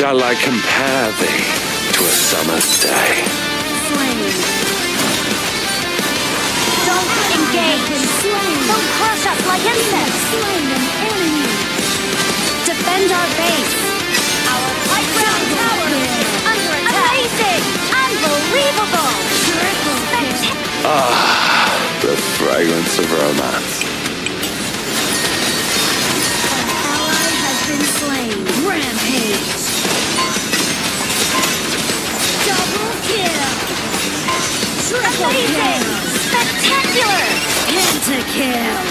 shall I compare thee to a summer's day? Slain. Don't engage. Don't crush us like insects. Slain an enemy. Defend our base. Our playground tower is under attack. Amazing! Unbelievable! Ah, the fragrance of romance. Slain. Rampage. Double kill. Triple kill. Spectacular. Pentakill.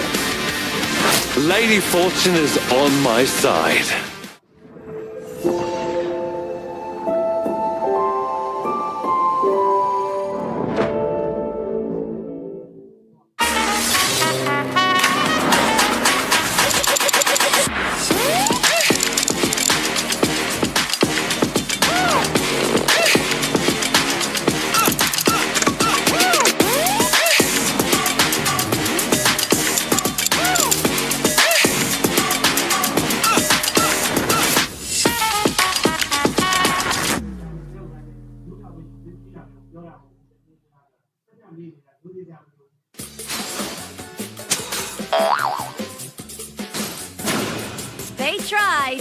Lady Fortune is on my side. They tried.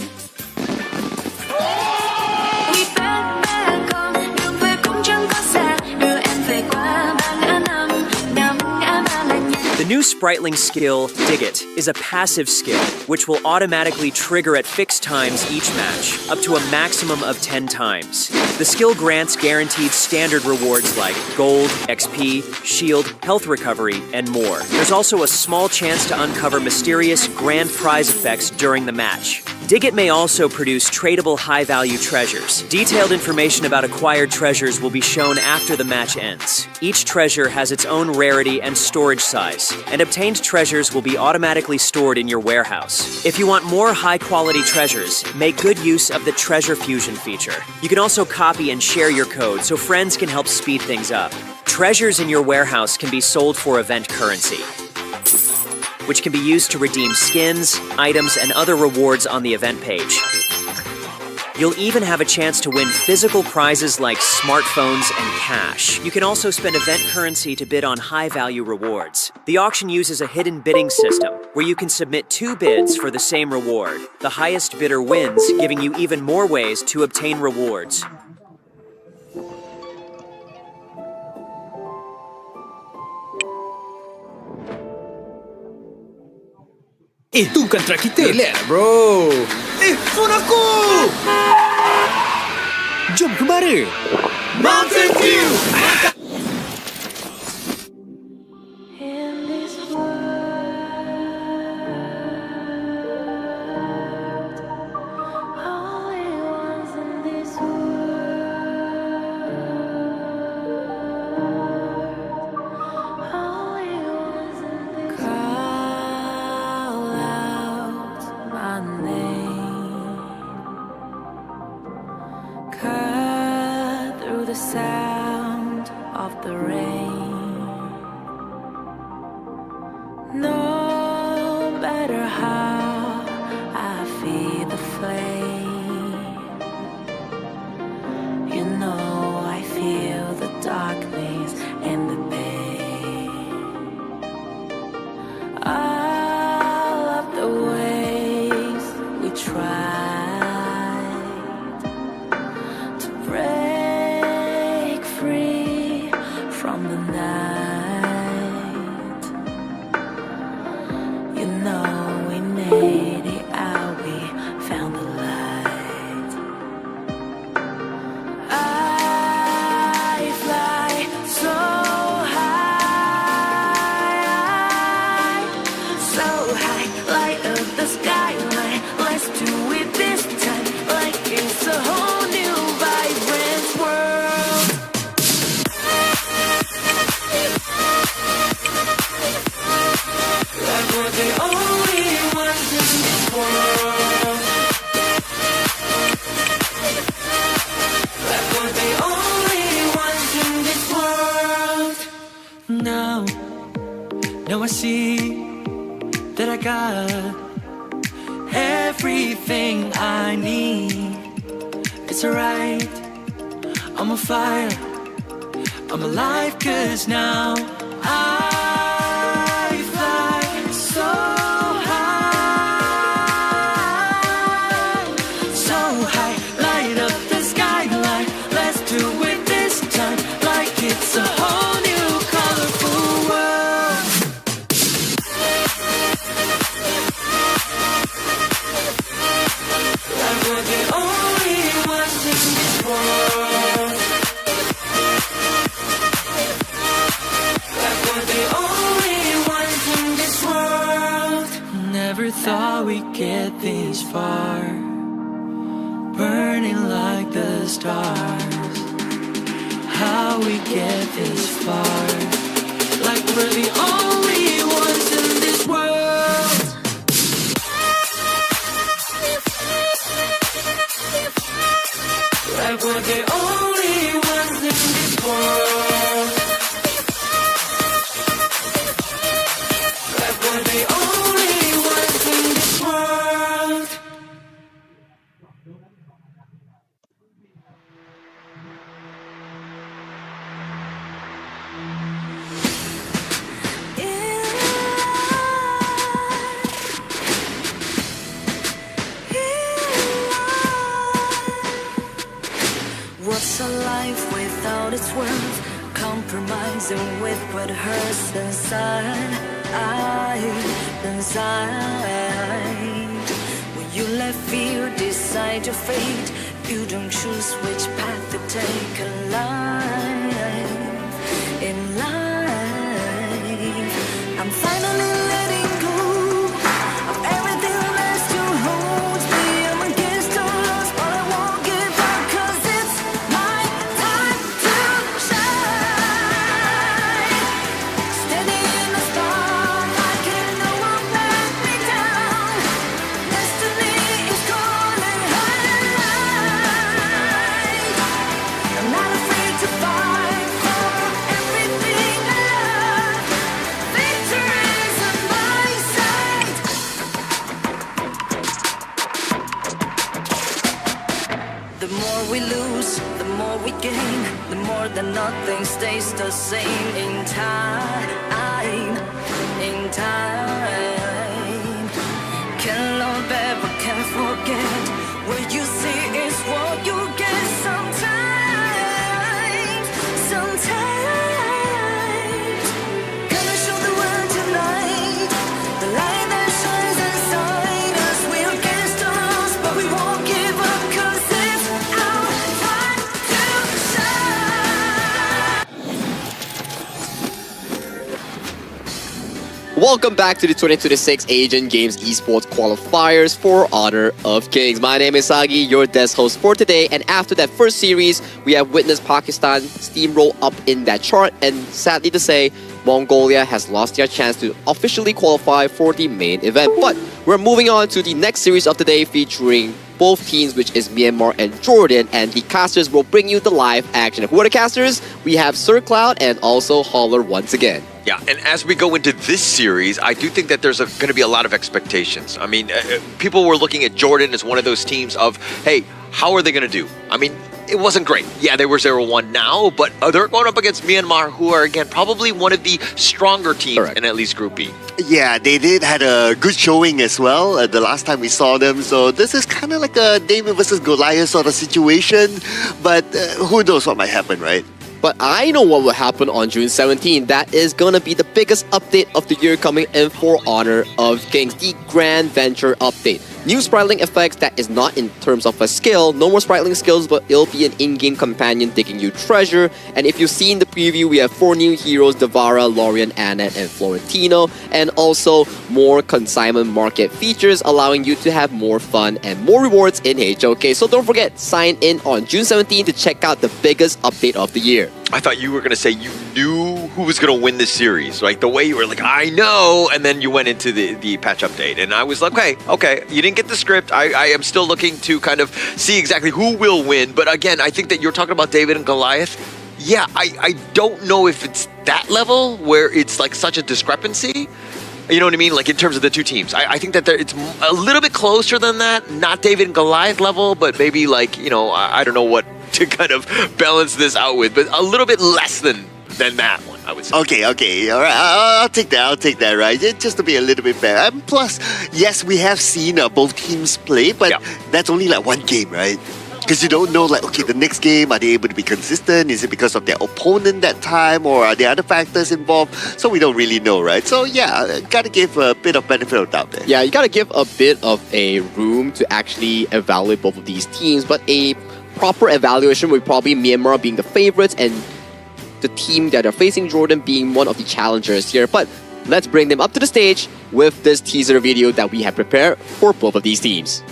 The new Spritling skill, Dig It, is a passive skill, which will automatically trigger at fixed times each match, up to a maximum of 10 times. The skill grants guaranteed standard rewards like gold, XP, shield, health recovery, and more. There's also a small chance to uncover mysterious grand prize effects during the match. Dig It may also produce tradable high-value treasures. Detailed information about acquired treasures will be shown after the match ends. Each treasure has its own rarity and storage size, and obtained treasures will be automatically stored in your warehouse. If you want more high-quality treasures, make good use of the Treasure Fusion feature. You can also copy and share your code so friends can help speed things up. Treasures in your warehouse can be sold for event currency, which can be used to redeem skins, items, and other rewards on the event page. You'll even have a chance to win physical prizes like smartphones and cash. You can also spend event currency to bid on high-value rewards. The auction uses a hidden bidding system, where you can submit 2 bids for the same reward. The highest bidder wins, giving you even more ways to obtain rewards. Itu bukan truk kita. Relax bro. Phone aku. Jom ke mana? Mountain View. The sound of the rain. No matter how I feel the flame, you know I feel the darkness and the pain. All of the ways we tried to break from the night, you know we made it out, we found the light. I fly so high, light up the skyline. Let's do it this time, like it's a whole new vibrant world. We're the only ones in this world. Like we're the only ones in this world. Now I see that I got everything I need. it's alright. I'm on fire, I'm alive, cause now I fly so high, so high, light up the skyline. Let's do it this time, like it's a whole new colorful world. Like we're the only ones in this world. Like we're the only ones in this world. Never thought we'd get this far, burning like the stars. How we get this far, like we're the only ones in this world. Like we're the only ones in this world. Like we're the only ones in this world. What's a life without its worth? Compromising with what hurts inside. When you let fear decide your fate, you don't choose which path to take in life. In life, I'm finally letting go of everything that still holds me. I'm against all odds, but I won't give up, 'cause it's my time to shine. Standing in the spotlight, can no one let me down. Destiny is calling high. I'm not afraid to fight for everything I love. Victory is on my side. The more we lose, the more we gain. The more that nothing stays the same. In time, can love ever, can forget. What you see is what you get. Sometimes, gonna show the world tonight. The light that shines inside us. We're against the odds, but we won't give up, 'cause it's our time to shine. Welcome back to the 2026 Asian Games Esports Qualifiers for Honor of Kings. My name is Sagi, your desk host for today, and after that first series, we have witnessed Pakistan steamroll up in that chart, and sadly to say, Mongolia has lost their chance to officially qualify for the main event. But we're moving on to the next series of the day, featuring both teams, which is Myanmar and Jordan, and the casters will bring you the live action. Who are the casters? We have Sir Cloud and also Holler once again. Yeah, and as we go into this series, I do think that there's going to be a lot of expectations. I mean, people were looking at Jordan as one of those teams of, hey, how are they going to do? I mean, it wasn't great. Yeah, they were 0-1 now, but they're going up against Myanmar, who are, again, probably one of the stronger teams in at least Group B. Yeah, they had a good showing as well the last time we saw them. So this is kind of like a David versus Goliath sort of situation. But who knows what might happen, right? But I know what will happen on June 17. That is going to be the biggest update of the year coming in for Honor of Kings, the Grand Venture update. New spriteling effects that is not in terms of a skill, no more spriteling skills, but it'll be an in-game companion digging you treasure. And if you've seen the preview, we have 4 new heroes, Devara, Lorian, Annette, and Florentino, and also more consignment market features, allowing you to have more fun and more rewards in HOK. So don't forget, sign in on June 17 to check out the biggest update of the year. I thought you were going to say you knew who was going to win this series. Like the way you were like, I know, and then you went into the patch update. And I was like, okay, you didn't get the script. I am still looking to kind of see exactly who will win. But again, I think that you're talking about David and Goliath. Yeah, I don't know if it's that level where it's like such a discrepancy. You know what I mean? Like in terms of the two teams. I think that it's a little bit closer than that. Not David and Goliath level, but maybe like, I don't know what to kind of balance this out with, but a little bit less than that one, I would say. Okay, all right. I'll take that, right? Just to be a little bit fair. And plus, yes, we have seen both teams play, but that's only like one game, right? Because you don't know, like, okay, the next game, are they able to be consistent? Is it because of their opponent that time, or are there other factors involved? So we don't really know, right? So yeah, gotta give a bit of benefit of doubt there. Yeah, you gotta give a bit of a room to actually evaluate both of these teams, but a proper evaluation would probably Myanmar being the favorites and the team that are facing Jordan being one of the challengers here. But let's bring them up to the stage with this teaser video that we have prepared for both of these teams.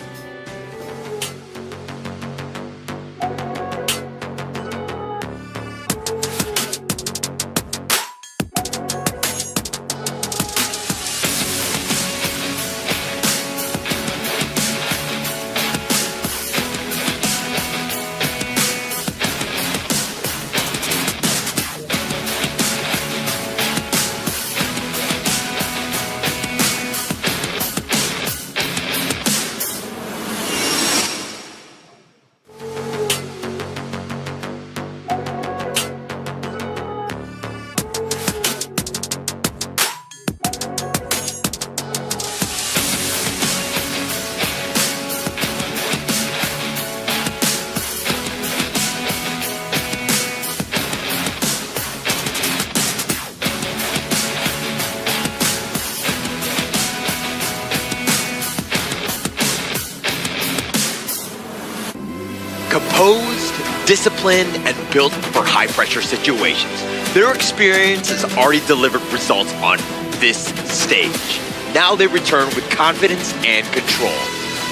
Composed, disciplined, and built for high-pressure situations. Their experience has already delivered results on this stage. Now they return with confidence and control.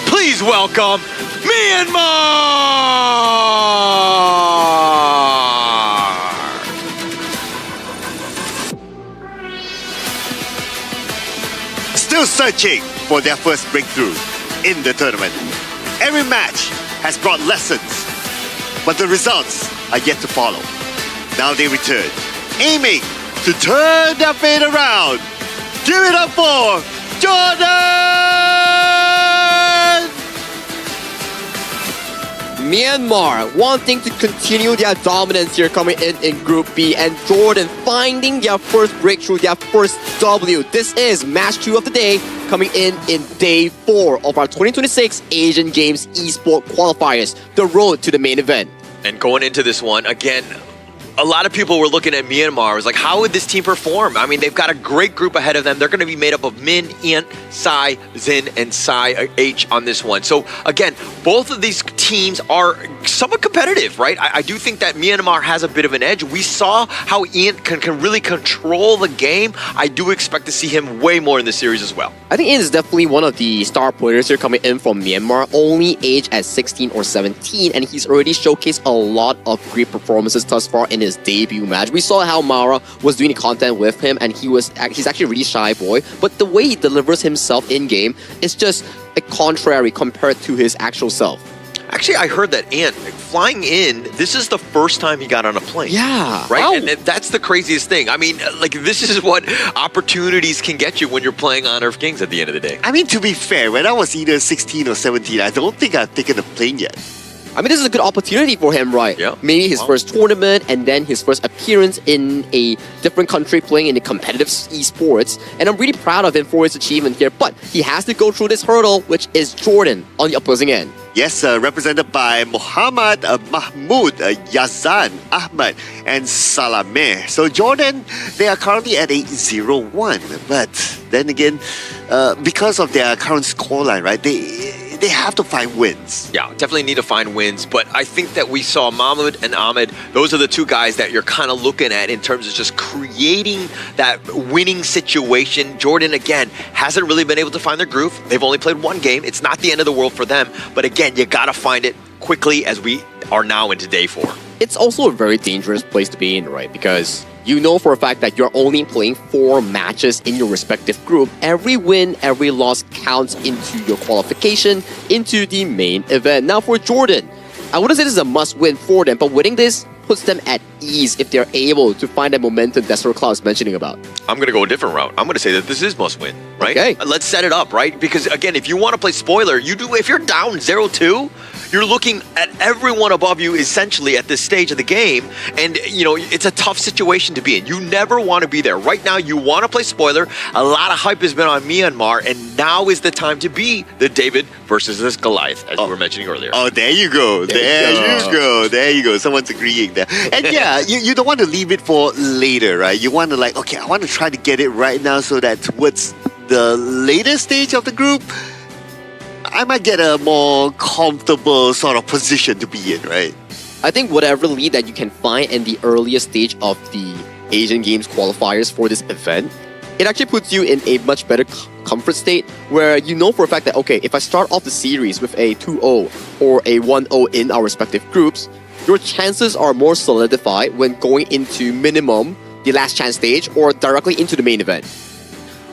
Please welcome Myanmar! Still searching for their first breakthrough in the tournament. Every match has brought lessons, but the results are yet to follow. Now they return, aiming to turn their fate around. Give it up for Jordan! Myanmar wanting to continue their dominance here coming in Group B, and Jordan finding their first breakthrough, their first W. This is match 2 of the day coming in day 4 of our 2026 Asian Games Esports Qualifiers, the road to the main event. And going into this one, again, a lot of people were looking at Myanmar. It was like, how would this team perform? I mean, they've got a great group ahead of them. They're going to be made up of Min, Ant, Sai, Zin, and Sai H on this one. So again, both of these teams are somewhat competitive, right? I do think that Myanmar has a bit of an edge. We saw how Ant can really control the game. I do expect to see him way more in this series as well. I think Ant is definitely one of the star players here coming in from Myanmar, only aged at 16 or 17, and he's already showcased a lot of great performances thus far in his debut match. We saw how Mara was doing the content with him, and he's actually a really shy boy, but the way he delivers himself in-game is just a contrary compared to his actual self. Actually, I heard that Ant, flying in, this is the first time he got on a plane. Yeah. Right? Wow. And that's the craziest thing. I mean, like, this is what opportunities can get you when you're playing Honor of Kings at the end of the day. I mean, to be fair, when I was either 16 or 17, I don't think I've taken a plane yet. I mean, this is a good opportunity for him, right? Yeah. Maybe his first tournament and then his first appearance in a different country playing in the competitive esports. And I'm really proud of him for his achievement here. But he has to go through this hurdle, which is Jordan on the opposing end. Yes, represented by Muhammad, Mahmoud, Yazan, Ahmad, and Salameh. So Jordan, they are currently at a 0-1. But then again, because of their current scoreline, right, they have to find wins. Yeah, definitely need to find wins. But I think that we saw Mahmoud and Ahmed. Those are the two guys that you're kind of looking at in terms of just creating that winning situation. Jordan, again, hasn't really been able to find their groove. They've only played one game. It's not the end of the world for them. But again, you got to find it quickly as we are now into day 4. It's also a very dangerous place to be in, right? Because you know for a fact that you're only playing 4 matches in your respective group. Every win, every loss counts into your qualification, into the main event. Now for Jordan, I wouldn't say this is a must-win for them, but winning this puts them at ease if they're able to find that momentum that Sir Cloud is mentioning about? I'm going to go a different route. I'm going to say that this is must win, right? Okay. Let's set it up, right? Because again, if you want to play spoiler, if you're down 0-2, you're looking at everyone above you essentially at this stage of the game, and it's a tough situation to be in. You never want to be there. Right now, you want to play spoiler. A lot of hype has been on Myanmar, and now is the time to be the David versus this Goliath, as you were mentioning earlier. Oh, there you go. There you go. Someone's agreeing there. And yeah, you don't want to leave it for later, right? You want to okay, I want to try to get it right now so that towards the later stage of the group, I might get a more comfortable sort of position to be in, right? I think whatever lead that you can find in the earliest stage of the Asian Games qualifiers for this event, it actually puts you in a much better comfort state where you know for a fact that, okay, if I start off the series with a 2-0 or a 1-0 in our respective groups, your chances are more solidified when going into minimum the last chance stage or directly into the main event.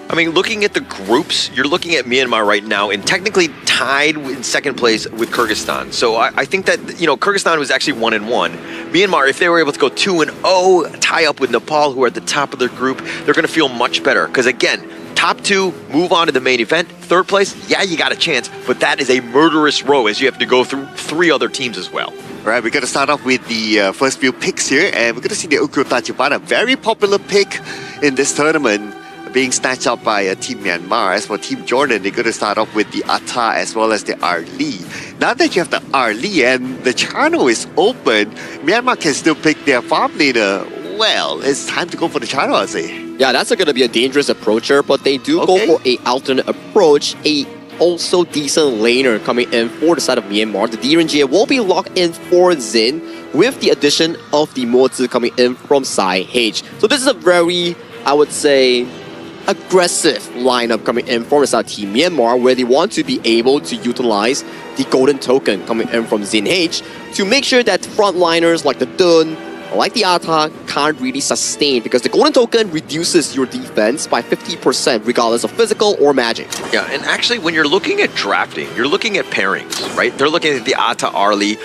I mean, looking at the groups, you're looking at Myanmar right now and technically tied in second place with Kyrgyzstan. So I think that, Kyrgyzstan was actually 1-1. Myanmar, if they were able to go 2-0, tie up with Nepal, who are at the top of their group, they're going to feel much better. Because again, top two, move on to the main event. Third place, yeah, you got a chance, but that is a murderous row as you have to go through 3 other teams as well. Right, we're going to start off with the first few picks here, and we're going to see the Untitled Chapter, very popular pick in this tournament, being snatched up by Team Myanmar. As for Team Jordan, they're going to start off with the Atta as well as the Arli. Now that you have the Arli and the channel is open, Myanmar can still pick their farm leader. Well, it's time to go for the channel, I'd say. Yeah, that's going to be a dangerous approacher, but they do go for a alternate approach, a also decent laner coming in for the side of Myanmar. The DRNG will be locked in for Xin with the addition of the Mozi coming in from Sai H. So this is a very, I would say, aggressive lineup coming in from the side of Team Myanmar, where they want to be able to utilize the golden token coming in from Xin H to make sure that frontliners like the Dun, like the Atta, can't really sustain, because the golden token reduces your defense by 50% regardless of physical or magic. Yeah, and actually when you're looking at drafting, you're looking at pairings, right? They're looking at the Atta Arli,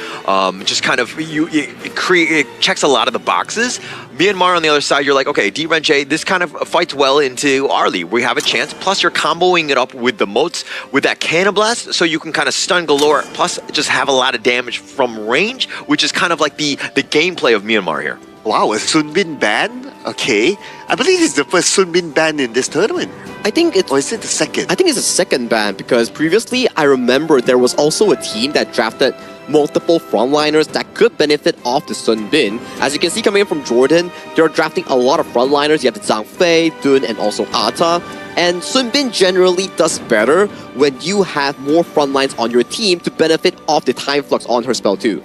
just kind of, it checks a lot of the boxes. Myanmar on the other side, you're like, okay, DRNJ, this kind of fights well into Arli. We have a chance, plus you're comboing it up with the moats, with that Cannon Blast, so you can kind of stun galore, plus just have a lot of damage from range, which is kind of like the gameplay of Myanmar here. Wow, a Sunbin ban? Okay. I believe it's the first Sunbin ban in this tournament. I think it's... Or is it the second? I think it's the second ban, because previously I remember there was also a team that drafted multiple frontliners that could benefit off the Sun Bin. As you can see coming in from Jordan, they're drafting a lot of frontliners. You have the Zhang Fei, Dun, and also Atta. And Sun Bin generally does better when you have more frontlines on your team to benefit off the time flux on her spell too.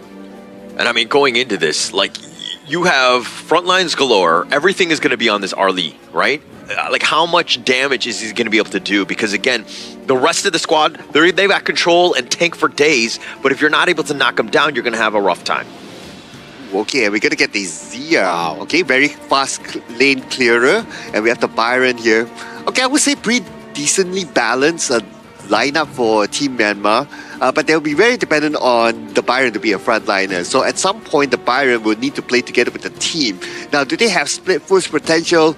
And I mean, going into this, like, you have frontlines galore. Everything is going to be on this Arli, right? Like, how much damage is he going to be able to do? Because again, the rest of the squad, they've got control and tank for days, but if you're not able to knock them down, you're going to have a rough time. Okay, we're going to get the Zia. Wow. Okay, very fast lane clearer. And we have the Byron here. Okay, I would say pretty decently balanced lineup for Team Myanmar. But they'll be very dependent on the Byron to be a frontliner. So at some point, the Byron will need to play together with the team. Now, do they have split force potential?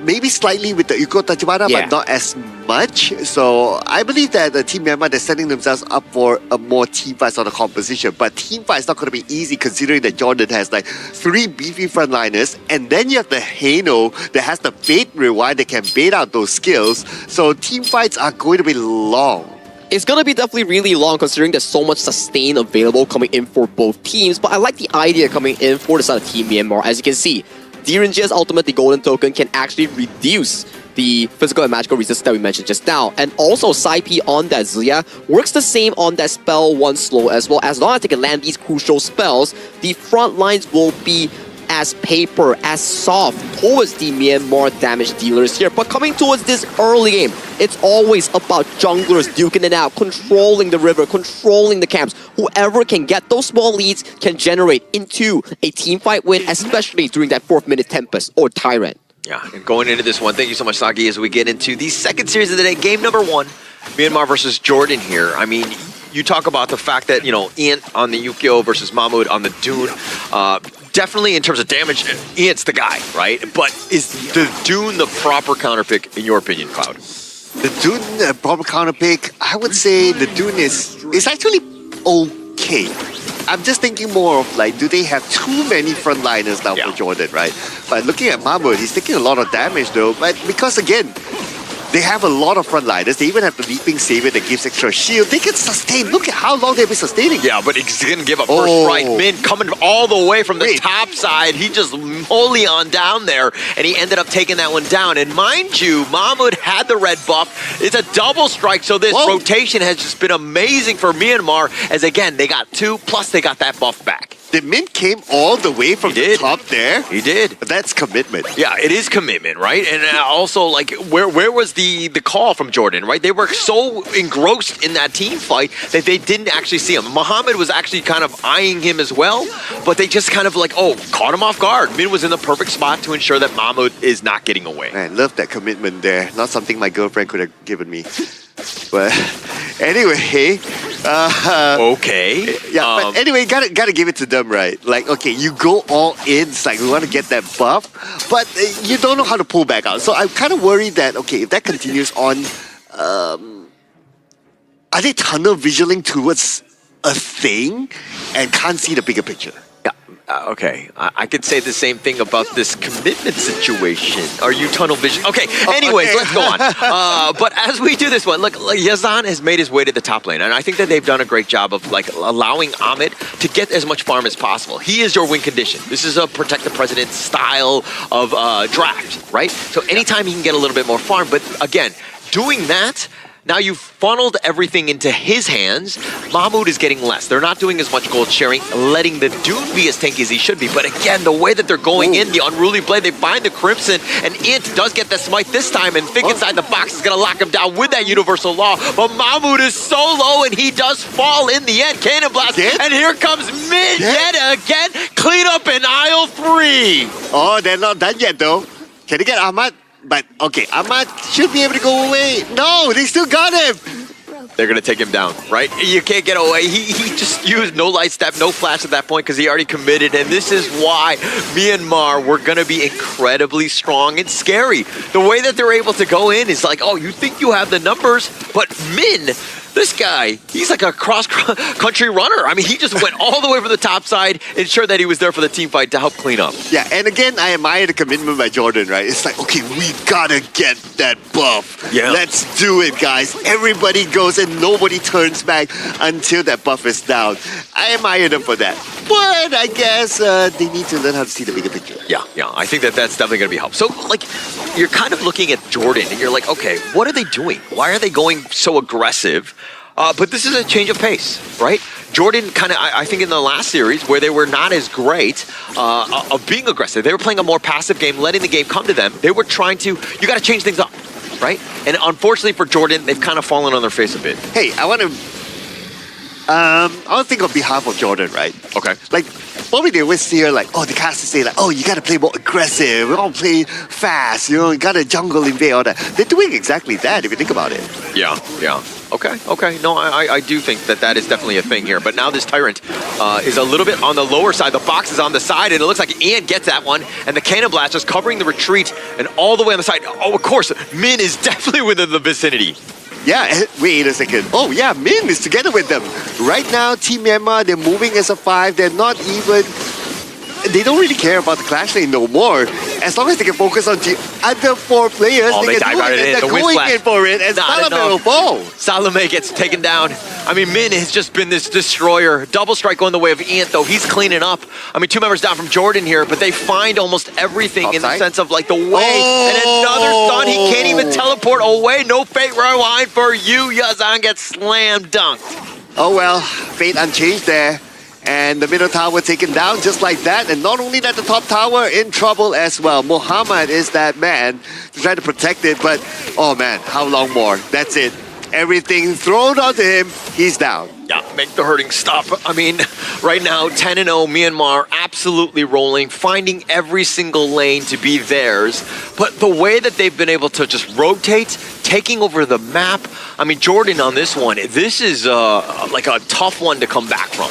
Maybe slightly with the Uko Tachibana, but not as much. So I believe that the Team Myanmar, they're setting themselves up for a more team fight sort of composition. But team fight is not going to be easy, considering that Jordan has like 3 beefy frontliners, and then you have the Hano that has the Fate Rewind that can bait out those skills. So team fights are going to be long. It's going to be definitely really long, considering there's so much sustain available coming in for both teams. But I like the idea coming in for the side of Team Myanmar. As you can see, DRNG's ultimate, the golden token, can actually reduce the physical and magical resistance that we mentioned just now. And also, Sai-P on that Zia works the same on that spell 1 slow as well. As long as they can land these crucial spells, the front lines will be as paper, as soft towards the Myanmar damage dealers here. But coming towards this early game, it's always about junglers duking it out, controlling the river, controlling the camps. Whoever can get those small leads can generate into a team fight win, especially during that 4th minute Tempest or Tyrant. Yeah, and going into this one, thank you so much, Sagi, as we get into the second series of the day, game number 1, Myanmar versus Jordan here. I mean, you talk about the fact that, Ant on the Yukio versus Mahmoud on the Dune. Definitely in terms of damage, Ant's the guy, right? But is the Dune the proper counter pick, in your opinion, Cloud? The Dune proper counter pick, I would say the Dune is actually okay. I'm just thinking more of like, do they have too many frontliners now for Jordan, right? But looking at Mahmoud, he's taking a lot of damage though. But because again, they have a lot of frontliners. They even have the Leaping Savior that gives extra shield. They can sustain. Look at how long they've been sustaining. Yeah, but he's going to give up first strike. Min coming all the way from the top side. He just wholly on down there, and he ended up taking that one down. And mind you, Mahmoud had the red buff. It's a double strike, so this rotation has just been amazing for Myanmar, as again, they got 2, plus they got that buff back. The Mint came all the way from the top there. He did. That's commitment. Yeah, it is commitment, right? And also, like, where was the call from Jordan, right? They were so engrossed in that team fight that they didn't actually see him. Muhammad was actually kind of eyeing him as well, but they just kind of like, caught him off guard. Min was in the perfect spot to ensure that Mahmoud is not getting away. Man, love that commitment there. Not something my girlfriend could have given me. But anyway, okay. Yeah, but anyway, gotta give it to them, right? Like, okay, you go all in. It's like we want to get that buff, but you don't know how to pull back out. So I'm kind of worried that if that continues on, are they tunnel visioning towards a thing and can't see the bigger picture? Okay, I could say the same thing about this commitment situation. Are you tunnel vision? Okay, anyways, let's go on. But as we do this one, look, Yazan has made his way to the top lane, and I think that they've done a great job of allowing Ahmed to get as much farm as possible. He is your win condition. This is a protect the president style of draft, right? So anytime he can get a little bit more farm, but again, doing that, now you've funneled everything into his hands. Mahmoud is getting less. They're not doing as much gold sharing, letting the Dune be as tanky as he should be. But again, the way that they're going in, the unruly blade, they find the Crimson, and Int does get the smite this time, and Fink inside the box is going to lock him down with that universal law. But Mahmoud is so low, and he does fall in the end. Cannon Blast, and here comes Min yet again. Clean up in aisle 3. Oh, they're not done yet, though. Can they get Ahmad? But, okay, Ahmad should be able to go away. No, they still got him. They're going to take him down, right? You can't get away. He just used no light step, no flash at that point because he already committed. And this is why Myanmar were going to be incredibly strong and scary. The way that they're able to go in is like, you think you have the numbers, but Min, this guy, he's like a cross-country runner. I mean, he just went all the way from the top side, ensured that he was there for the team fight to help clean up. Yeah, and again, I admire the commitment by Jordan, right? It's like, okay, we gotta get that buff. Yeah. Let's do it, guys. Everybody goes and nobody turns back until that buff is down. I admire them for that. But I guess they need to learn how to see the bigger picture. Yeah, I think that's definitely going to be help. So, like, you're kind of looking at Jordan, and you're like, okay, what are they doing? Why are they going so aggressive? But this is a change of pace, right? Jordan kind of, I think in the last series where they were not as great of being aggressive, they were playing a more passive game, letting the game come to them. They were trying to, you got to change things up, right? And unfortunately for Jordan, they've kind of fallen on their face a bit. Hey, I want to think on behalf of Jordan, right? Okay. Like, probably they always hear like, the cast say like, you gotta play more aggressive, we don't play fast, you gotta jungle invade, all that. They're doing exactly that if you think about it. Yeah. Okay. No, I do think that is definitely a thing here. But now this Tyrant is a little bit on the lower side. The box is on the side, and it looks like Ian gets that one. And the Cannon Blast is covering the retreat, and all the way on the side. Oh, of course, Min is definitely within the vicinity. Yeah, wait a second. Oh yeah, Min is together with them. Right now, Team Myanmar, they're moving as a 5. They're not even... They don't really care about the clash lane no more. As long as they can focus on the other 4 players, they can do it. And they're going in for it, and Salome will fall. Salome gets taken down. I mean, Min has just been this destroyer. Double strike going the way of Ian, though. He's cleaning up. I mean, 2 members down from Jordan here, but they find almost everything in the sense of, like, the way. And another stun. He can't even teleport away. No fate rewind for you. Yazan gets slam dunked. Oh, well. Fate unchanged there. And the middle tower taken down just like that. And not only that, the top tower in trouble as well. Muhammad is that man to try to protect it. But, oh man, how long more? That's it. Everything thrown onto him, he's down. Yeah, make the hurting stop. I mean, right now, 10-0, Myanmar absolutely rolling, finding every single lane to be theirs. But the way that they've been able to just rotate, taking over the map, I mean, Jordan on this one, this is like a tough one to come back from.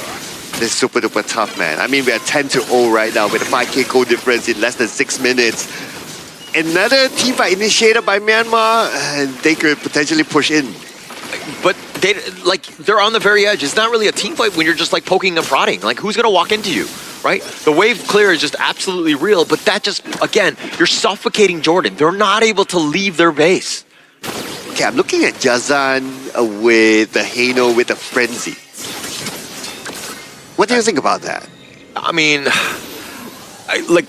This is super duper tough, man. I mean, we are 10-0 right now with a 5k goal difference in less than 6 minutes. Another team fight initiated by Myanmar, and they could potentially push in. But they're on the very edge. It's not really a team fight when you're just like poking and prodding. Like, who's gonna walk into you, right? The wave clear is just absolutely real, but that just, again, you're suffocating Jordan. They're not able to leave their base. Okay, I'm looking at Yazan with the Hano with the Frenzy. What do you think about that? I mean,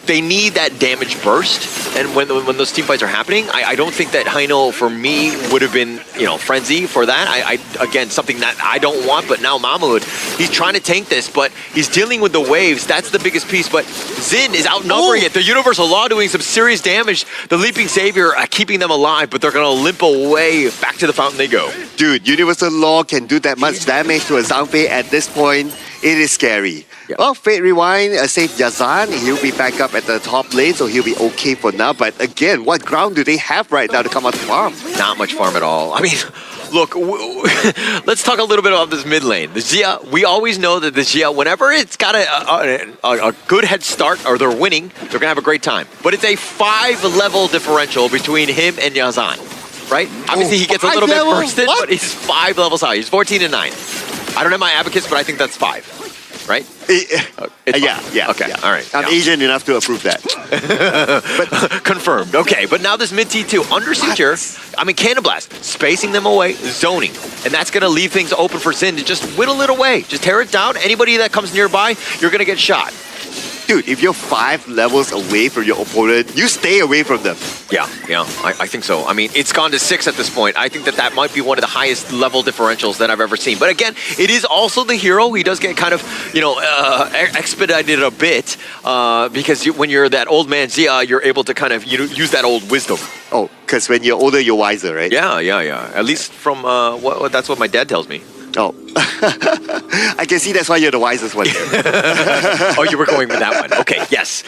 they need that damage burst, and when those team fights are happening, I don't think that Haino for me would have been, Frenzy for that. Again, something that I don't want, but now Mahmoud, he's trying to tank this, but he's dealing with the waves. That's the biggest piece, but Zin is outnumbering it. The Universal Law doing some serious damage. The Leaping Savior keeping them alive, but they're gonna limp away. Back to the fountain they go. Dude, Universal Law can do that much damage to a Zhangfei at this point. It is scary. Yep. Well, Fate Rewind saved Yazan. He'll be back up at the top lane, so he'll be okay for now. But again, what ground do they have right now to come out to farm? Not much farm at all. I mean, look, let's talk a little bit about this mid lane. The Xia, we always know that the Xia, whenever it's got a good head start or they're winning, they're going to have a great time. But it's a 5-level differential between him and Yazan, right? Obviously, he gets a little bit bursted, but he's 5 levels high. He's 14 and 9. I don't have my advocates, but I think that's 5, right? Yeah. Okay, yeah. all right. I'm Asian enough to approve that. But confirmed. Okay, but now this mid T2 under siege here. I mean, Cannon Blast, spacing them away, zoning, and that's gonna leave things open for Zin to just whittle it away. Just tear it down. Anybody that comes nearby, you're gonna get shot. Dude, if you're 5 levels away from your opponent, you stay away from them. Yeah, I think so. I mean, it's gone to 6 at this point. I think that might be one of the highest level differentials that I've ever seen. But again, it is also the hero. He does get kind of, expedited a bit because when you're that old man Xia, you're able to kind of use that old wisdom. Oh, because when you're older, you're wiser, right? Yeah. At least from that's what my dad tells me. Oh, I can see that's why you're the wisest one. Oh, you were going with that one. Okay, yes.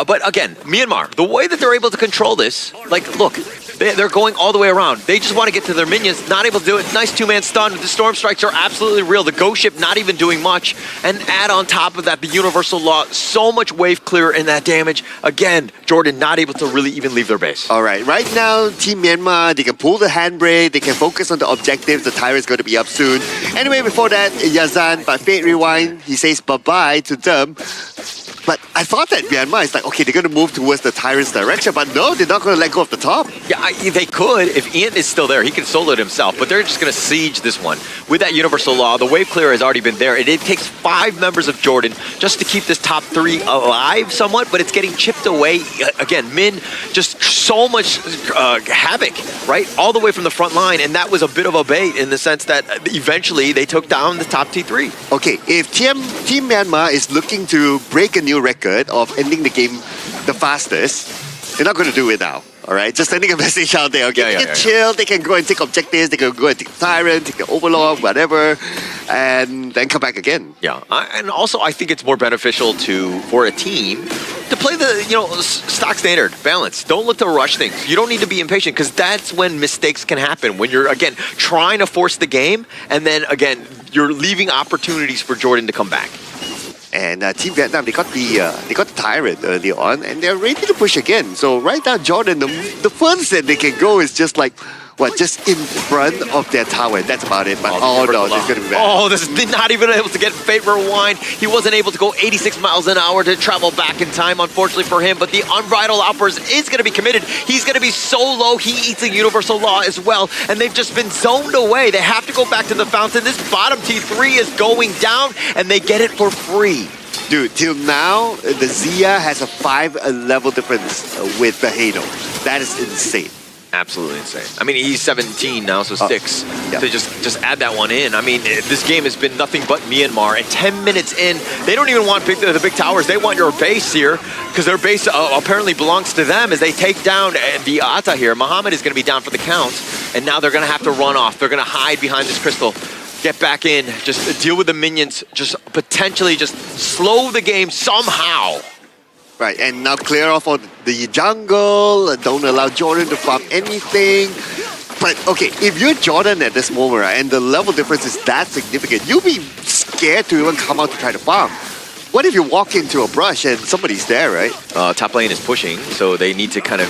But again, Myanmar, the way that they're able to control this, look, they're going all the way around. They just want to get to their minions, not able to do it. Nice 2-man stun. The storm strikes are absolutely real. The ghost ship not even doing much. And add on top of that, the Universal Law, so much wave clear in that damage. Again, Jordan not able to really even leave their base. All right, right now, Team Myanmar, they can pull the handbrake, they can focus on the objectives. The Tyrant's going to be up soon. Anyway, before that, Yazan, by Fate Rewind, he says bye-bye to them. But I thought that Myanmar is like, okay, they're going to move towards the Tyrant's direction, but no, they're not going to let go of the top. Yeah, they could. If Ian is still there, he can solo it himself, but they're just going to siege this one. With that Universal Law, the wave clear has already been there, and it takes 5 members of Jordan just to keep this top 3 alive somewhat, but it's getting chipped away. Again, Min, just so much havoc, right? All the way from the front line, and that was a bit of a bait in the sense that eventually they took down the top T3. Okay, if Team Myanmar is looking to break a new record of ending the game the fastest, they're not going to do it now. All right, just sending a message out there. Okay, they can chill. They can go and take objectives. They can go and take the Tyrant, take the Overlord, whatever, and then come back again. Yeah, and also I think it's more beneficial for a team to play the stock standard balance. Don't look to rush things. You don't need to be impatient because that's when mistakes can happen. When you're again trying to force the game, and then again you're leaving opportunities for Jordan to come back. And Team Vietnam, they got the Tyrant early on, and they're ready to push again. So right now, Jordan, the furthest that they can go is just like, just in front of their tower. That's about it. But no, this is going to be bad. Oh, this is not even able to get Fate Rewind. He wasn't able to go 86 miles an hour to travel back in time, unfortunately for him. But the Unbridled Outburst is going to be committed. He's going to be so low, he eats a Universal Law as well. And they've just been zoned away. They have to go back to the fountain. This bottom T3 is going down, and they get it for free. Dude, till now, the Xia has a 5-level difference with the Halo. That is insane. Absolutely insane. I mean, he's 17 now, so 6. Yeah. To just add that one in. I mean, this game has been nothing but Myanmar. And 10 minutes in, they don't even want the big towers. They want your base here because their base apparently belongs to them as they take down the Ata here. Muhammad is going to be down for the count, and now they're going to have to run off. They're going to hide behind this crystal. get back in, just deal with the minions, just potentially just slow the game somehow. Right, and now clear off all the jungle, don't allow Jordan to farm anything. But okay, if you're Jordan at this moment, right, and the level difference is that significant, you'll be scared to even come out to try to farm. What if you walk into a brush and somebody's there, right? Top lane is pushing, so they need to kind of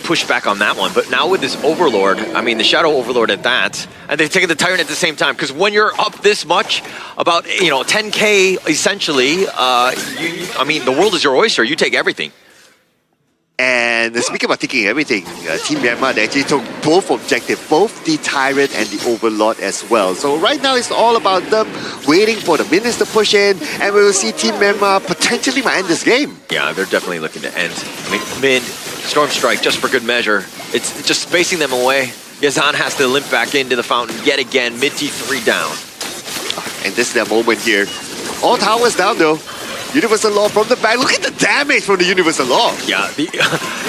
push back on that one. But now with this Overlord, I mean, the Shadow Overlord at that, and they've taken the Tyrant at the same time, because when you're up this much, about 10K essentially, I mean, the world is your oyster. You take everything. And speaking about taking everything, Team Myanmar, they actually took both objectives, both the Tyrant and the Overlord as well. So right now it's all about them waiting for the minions to push in, and we will see Team Myanmar potentially might end this game. Yeah, they're definitely looking to end. I mean, mid, Storm Strike, just for good measure. It's just spacing them away. Yazan has to limp back into the fountain yet again, mid T3 down. And this is their moment here. All towers down though. Universal Law from the back. Look at the damage from the Universal Law. Yeah, the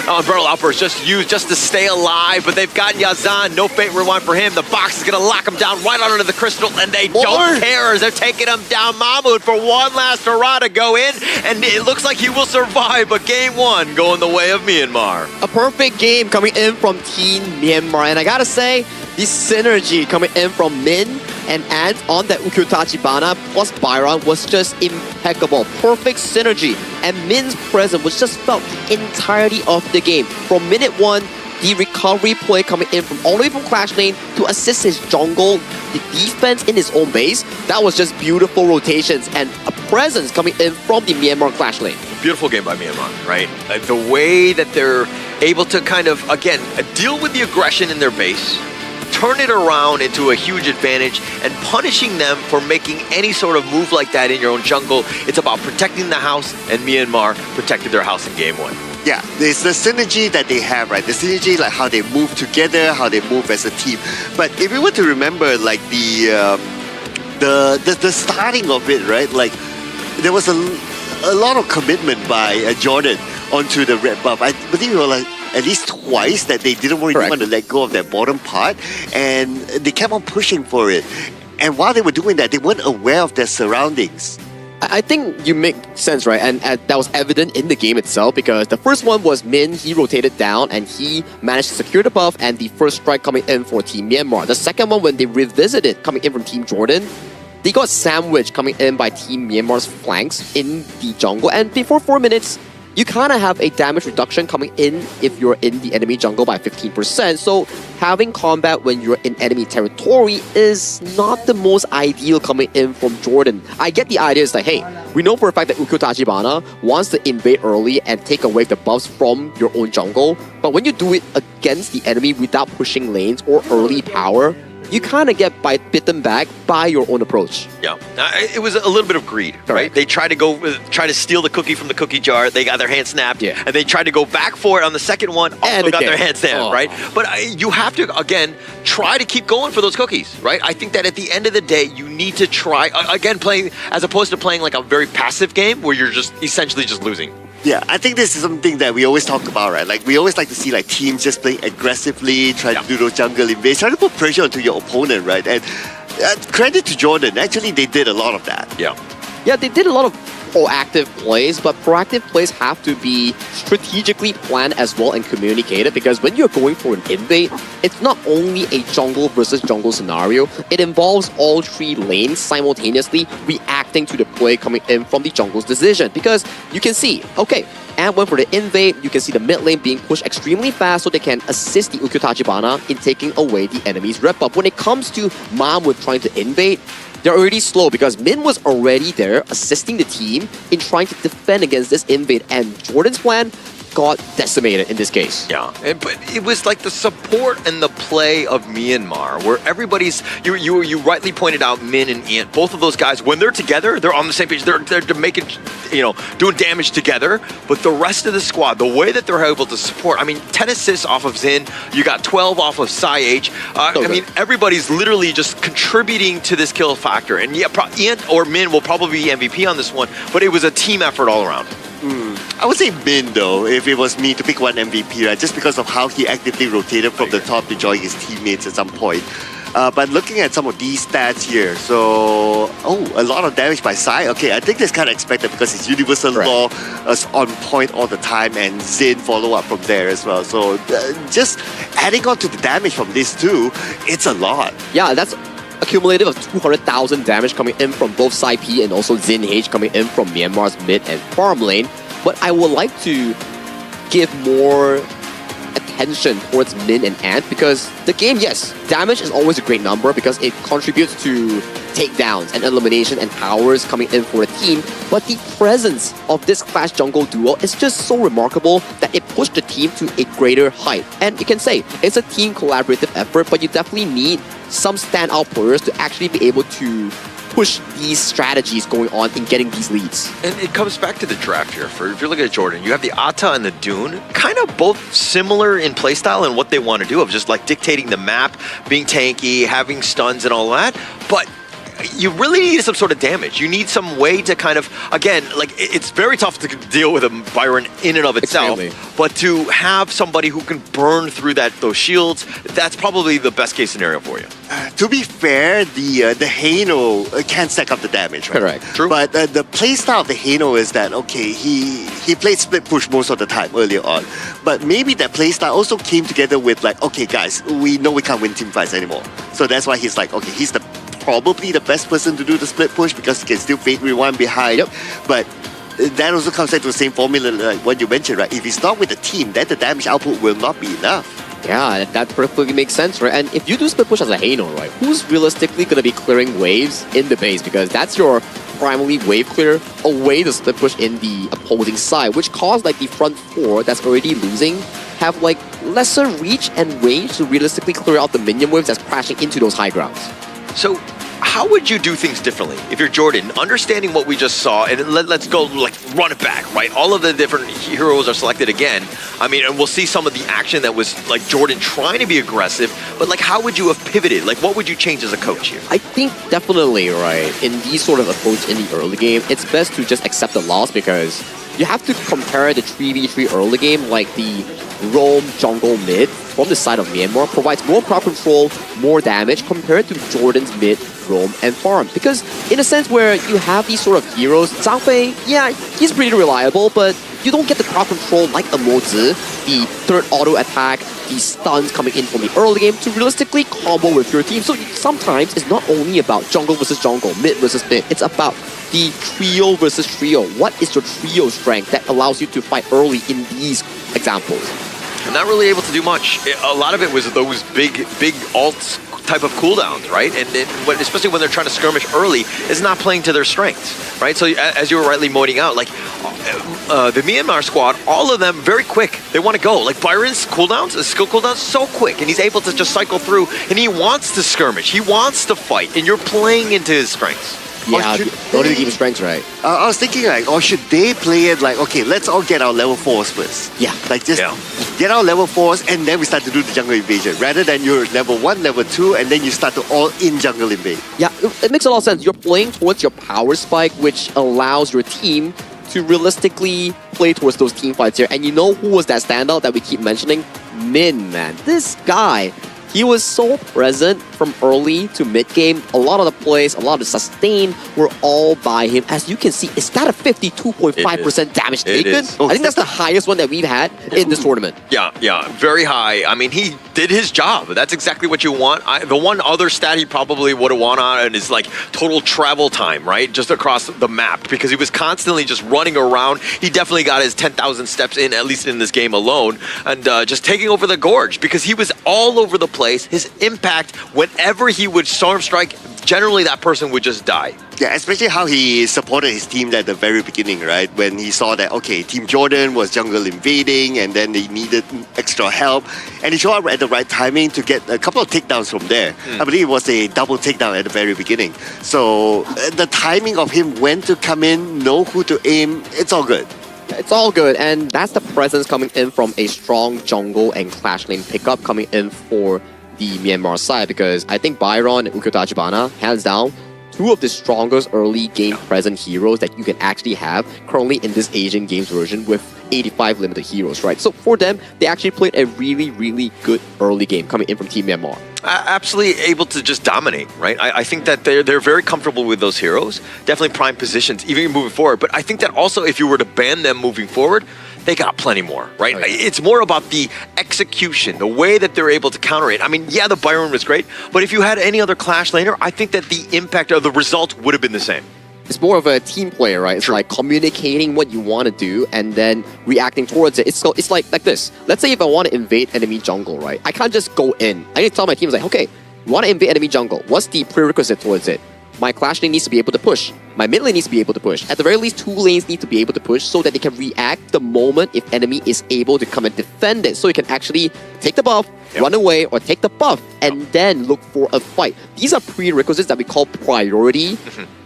Umbrella Outburst just used just to stay alive, but they've got Yazan. No Fate Rewind for him. The box is going to lock him down right under the crystal, and they don't care as they're taking him down. Mahmoud for one last hurrah to go in, and it looks like he will survive, but game one going the way of Myanmar. A perfect game coming in from Team Myanmar, and I gotta say, the synergy coming in from Min and Ant on that Ukyo Tachibana plus Byron was just impeccable. Perfect synergy, and Min's presence was just felt the entirety of the game. From minute one, the recovery play coming in from all the way from Clash Lane to assist his jungle, the defense in his own base, that was just beautiful rotations and a presence coming in from the Myanmar Clash Lane. Beautiful game by Myanmar, right? The way that they're able to kind of, again, deal with the aggression in their base, turn it around into a huge advantage, and punishing them for making any sort of move like that in your own jungle. It's about protecting the house, and Myanmar protected their house in game one. Yeah, there's the synergy that they have, right? The synergy, like how they move together, how they move as a team. But if you were to remember, like the starting of it, right? Like there was a lot of commitment by Jordan onto the red buff. I believe it was like at least twice that they didn't really want to let go of that bottom part, and they kept on pushing for it. And while they were doing that, they weren't aware of their surroundings. I think you make sense, right? And that was evident in the game itself, because the first one was Min, he rotated down and he managed to secure the buff and the first strike coming in for Team Myanmar. The second one, when they revisited coming in from Team Jordan, they got sandwiched coming in by Team Myanmar's flanks in the jungle, and before 4 minutes, you kind of have a damage reduction coming in if you're in the enemy jungle by 15%. So having combat when you're in enemy territory is not the most ideal coming in from Jordan. I get the idea is like, hey, we know for a fact that Ukyo Tachibana wants to invade early and take away the buffs from your own jungle. But when you do it against the enemy without pushing lanes or early power, you kind of get bitten back by your own approach. Yeah, it was a little bit of greed, right? They tried to try to steal the cookie from the cookie jar. They got their hand snapped, and they tried to go back for it on the second one. Also got their hand snapped, right? But you have to, again, try to keep going for those cookies, right? I think that at the end of the day, you need to try, again, playing, as opposed to playing like a very passive game where you're just essentially just losing. Yeah, I think this is something that we always talk about, right? Like, we always like to see like teams just playing aggressively, try to do those jungle invades, try to put pressure onto your opponent, right? And credit to Jordan, actually they did a lot of that. Yeah, they did a lot of proactive plays, but proactive plays have to be strategically planned as well and communicated, because when you're going for an invade, it's not only a jungle versus jungle scenario, it involves all three lanes simultaneously reacting to the play coming in from the jungle's decision. Because you can see, okay, and went for the invade, you can see the mid lane being pushed extremely fast so they can assist the Ukyo Tachibana in taking away the enemy's red buff. When it comes to Mahmoud trying to invade, they're already slow because Min was already there assisting the team in trying to defend against this invade, and Jordan's plan got decimated in this case. Yeah, but it was like the support and the play of Myanmar, where everybody's, you rightly pointed out Min and Ant, both of those guys, when they're together, they're on the same page, they're making, doing damage together, but the rest of the squad, the way that they're able to support, I mean, 10 assists off of Zin, you got 12 off of Psy-H, I mean, everybody's literally just contributing to this kill factor, and yeah, Ant or Min will probably be MVP on this one, but it was a team effort all around. I would say Min though, if it was me to pick one MVP, right? Just because of how he actively rotated from the top to join his teammates at some point. But looking at some of these stats here, so a lot of damage by Sai. Okay, I think that's kind of expected because it's Universal Law is on point all the time, and Zin follow up from there as well. So just adding on to the damage from this too, it's a lot. Yeah, that's a cumulative of 200,000 damage coming in from both Sai P and also Zin H coming in from Myanmar's mid and farm lane. But I would like to give more attention towards Min and Ant because the game, yes, damage is always a great number because it contributes to takedowns and elimination and powers coming in for the team, but the presence of this Clash jungle duo is just so remarkable that it pushed the team to a greater height. And you can say it's a team collaborative effort, but you definitely need some standout players to actually be able to push these strategies going on in getting these leads. And it comes back to the draft here. If you're looking at Jordan, you have the Ata and the Dune, kind of both similar in playstyle and what they want to do of just like dictating the map, being tanky, having stuns and all that. But you really need some sort of damage. You need some way to kind of, again, like it's very tough to deal with a Byron in and of itself, but to have somebody who can burn through those shields, that's probably the best case scenario for you. To be fair, the Hano can stack up the damage, right? Correct. True. But the playstyle of the Hano is that, okay, he played split push most of the time earlier on. But maybe that playstyle also came together with like, okay, guys, we know we can't win team fights anymore. So that's why he's like, okay, he's probably the best person to do the split push because he can still fade rewind behind. Yep. But that also comes back to the same formula like what you mentioned, right? If he's not with the team, then the damage output will not be enough. Yeah, that perfectly makes sense, right? And if you do split push as a Hano, right, who's realistically going to be clearing waves in the base? Because that's your primary wave clear away the split push in the opposing side, which caused like the front four that's already losing have like lesser reach and range to realistically clear out the minion waves that's crashing into those high grounds. So how would you do things differently if you're Jordan, understanding what we just saw, and let's go like run it back, right? All of the different heroes are selected again. I mean, and we'll see some of the action that was like Jordan trying to be aggressive, but like how would you have pivoted? Like what would you change as a coach here? I think definitely, right, in these sort of approach in the early game, it's best to just accept the loss because you have to compare the 3v3 early game like the roam jungle mid from the side of Myanmar provides more crowd control, more damage compared to Jordan's mid, roam, and farm. Because in a sense where you have these sort of heroes, Zhang Fei, yeah, he's pretty reliable, but you don't get the crowd control like a Mozi, the third auto attack, the stuns coming in from the early game to realistically combo with your team. So sometimes it's not only about jungle versus jungle, mid versus mid, it's about the trio versus trio. What is your trio strength that allows you to fight early in these examples? I'm not really able to do much. A lot of it was those big alts type of cooldowns, right? And especially when they're trying to skirmish early, is not playing to their strengths, right? So as you were rightly moting out, like the Myanmar squad, all of them very quick. They want to go. Like Byron's cooldowns, his skill cooldowns, so quick, and he's able to just cycle through, and he wants to skirmish. He wants to fight, and you're playing into his strengths. Yeah, don't even keep his strengths right. I was thinking like, or should they play it like, okay, let's all get our level 4s first. Yeah. Like just get our level 4s and then we start to do the jungle invasion. Rather than you're level 1, level 2, and then you start to all in jungle invade. Yeah, it makes a lot of sense. You're playing towards your power spike, which allows your team to realistically play towards those team fights here. And you know who was that standout that we keep mentioning? Min, man. This guy. He was so present from early to mid-game. A lot of the plays, a lot of the sustain were all by him. As you can see, is that a 52.5% damage taken? I think that's the highest one that we've had in this tournament. Yeah, very high. I mean, he did his job. That's exactly what you want. The one other stat he probably would have won on is like total travel time, right? Just across the map, because he was constantly just running around. He definitely got his 10,000 steps in, at least in this game alone, and just taking over the gorge because he was all over the place. His impact, whenever he would storm strike, generally that person would just die. Yeah, especially how he supported his team at the very beginning, right? When he saw that, okay, Team Jordan was jungle invading and then they needed extra help. And he showed up at the right timing to get a couple of takedowns from there. I believe it was a double takedown at the very beginning. So the timing of him when to come in, know who to aim, it's all good. It's all good, and that's the presence coming in from a strong jungle and clash lane pickup coming in for the Myanmar side, because I think Byron and Ukotachibana, hands down, two of the strongest early game present heroes that you can actually have currently in this Asian Games version with 85 limited heroes, right? So for them, they actually played a really, really good early game coming in from Team Myanmar. Absolutely able to just dominate, right? I think that they're very comfortable with those heroes. Definitely prime positions, even moving forward. But I think that also if you were to ban them moving forward, they got plenty more, right? Oh, yeah. It's more about the execution, the way that they're able to counter it. I mean, yeah, the Byron was great, but if you had any other Clash laner, I think that the impact of the result would have been the same. It's more of a team player, right? It's True. like communicating what you want to do and then reacting towards it. It's like this. Let's say if I want to invade enemy jungle, right? I can't just go in. I need to tell my team, like, okay, you want to invade enemy jungle. What's the prerequisite towards it? My Clash lane needs to be able to push. My mid lane needs to be able to push. At the very least, 2 lanes need to be able to push so that they can react the moment if enemy is able to come and defend it. So you can actually take the buff, run away, or take the buff, and then look for a fight. These are prerequisites that we call priority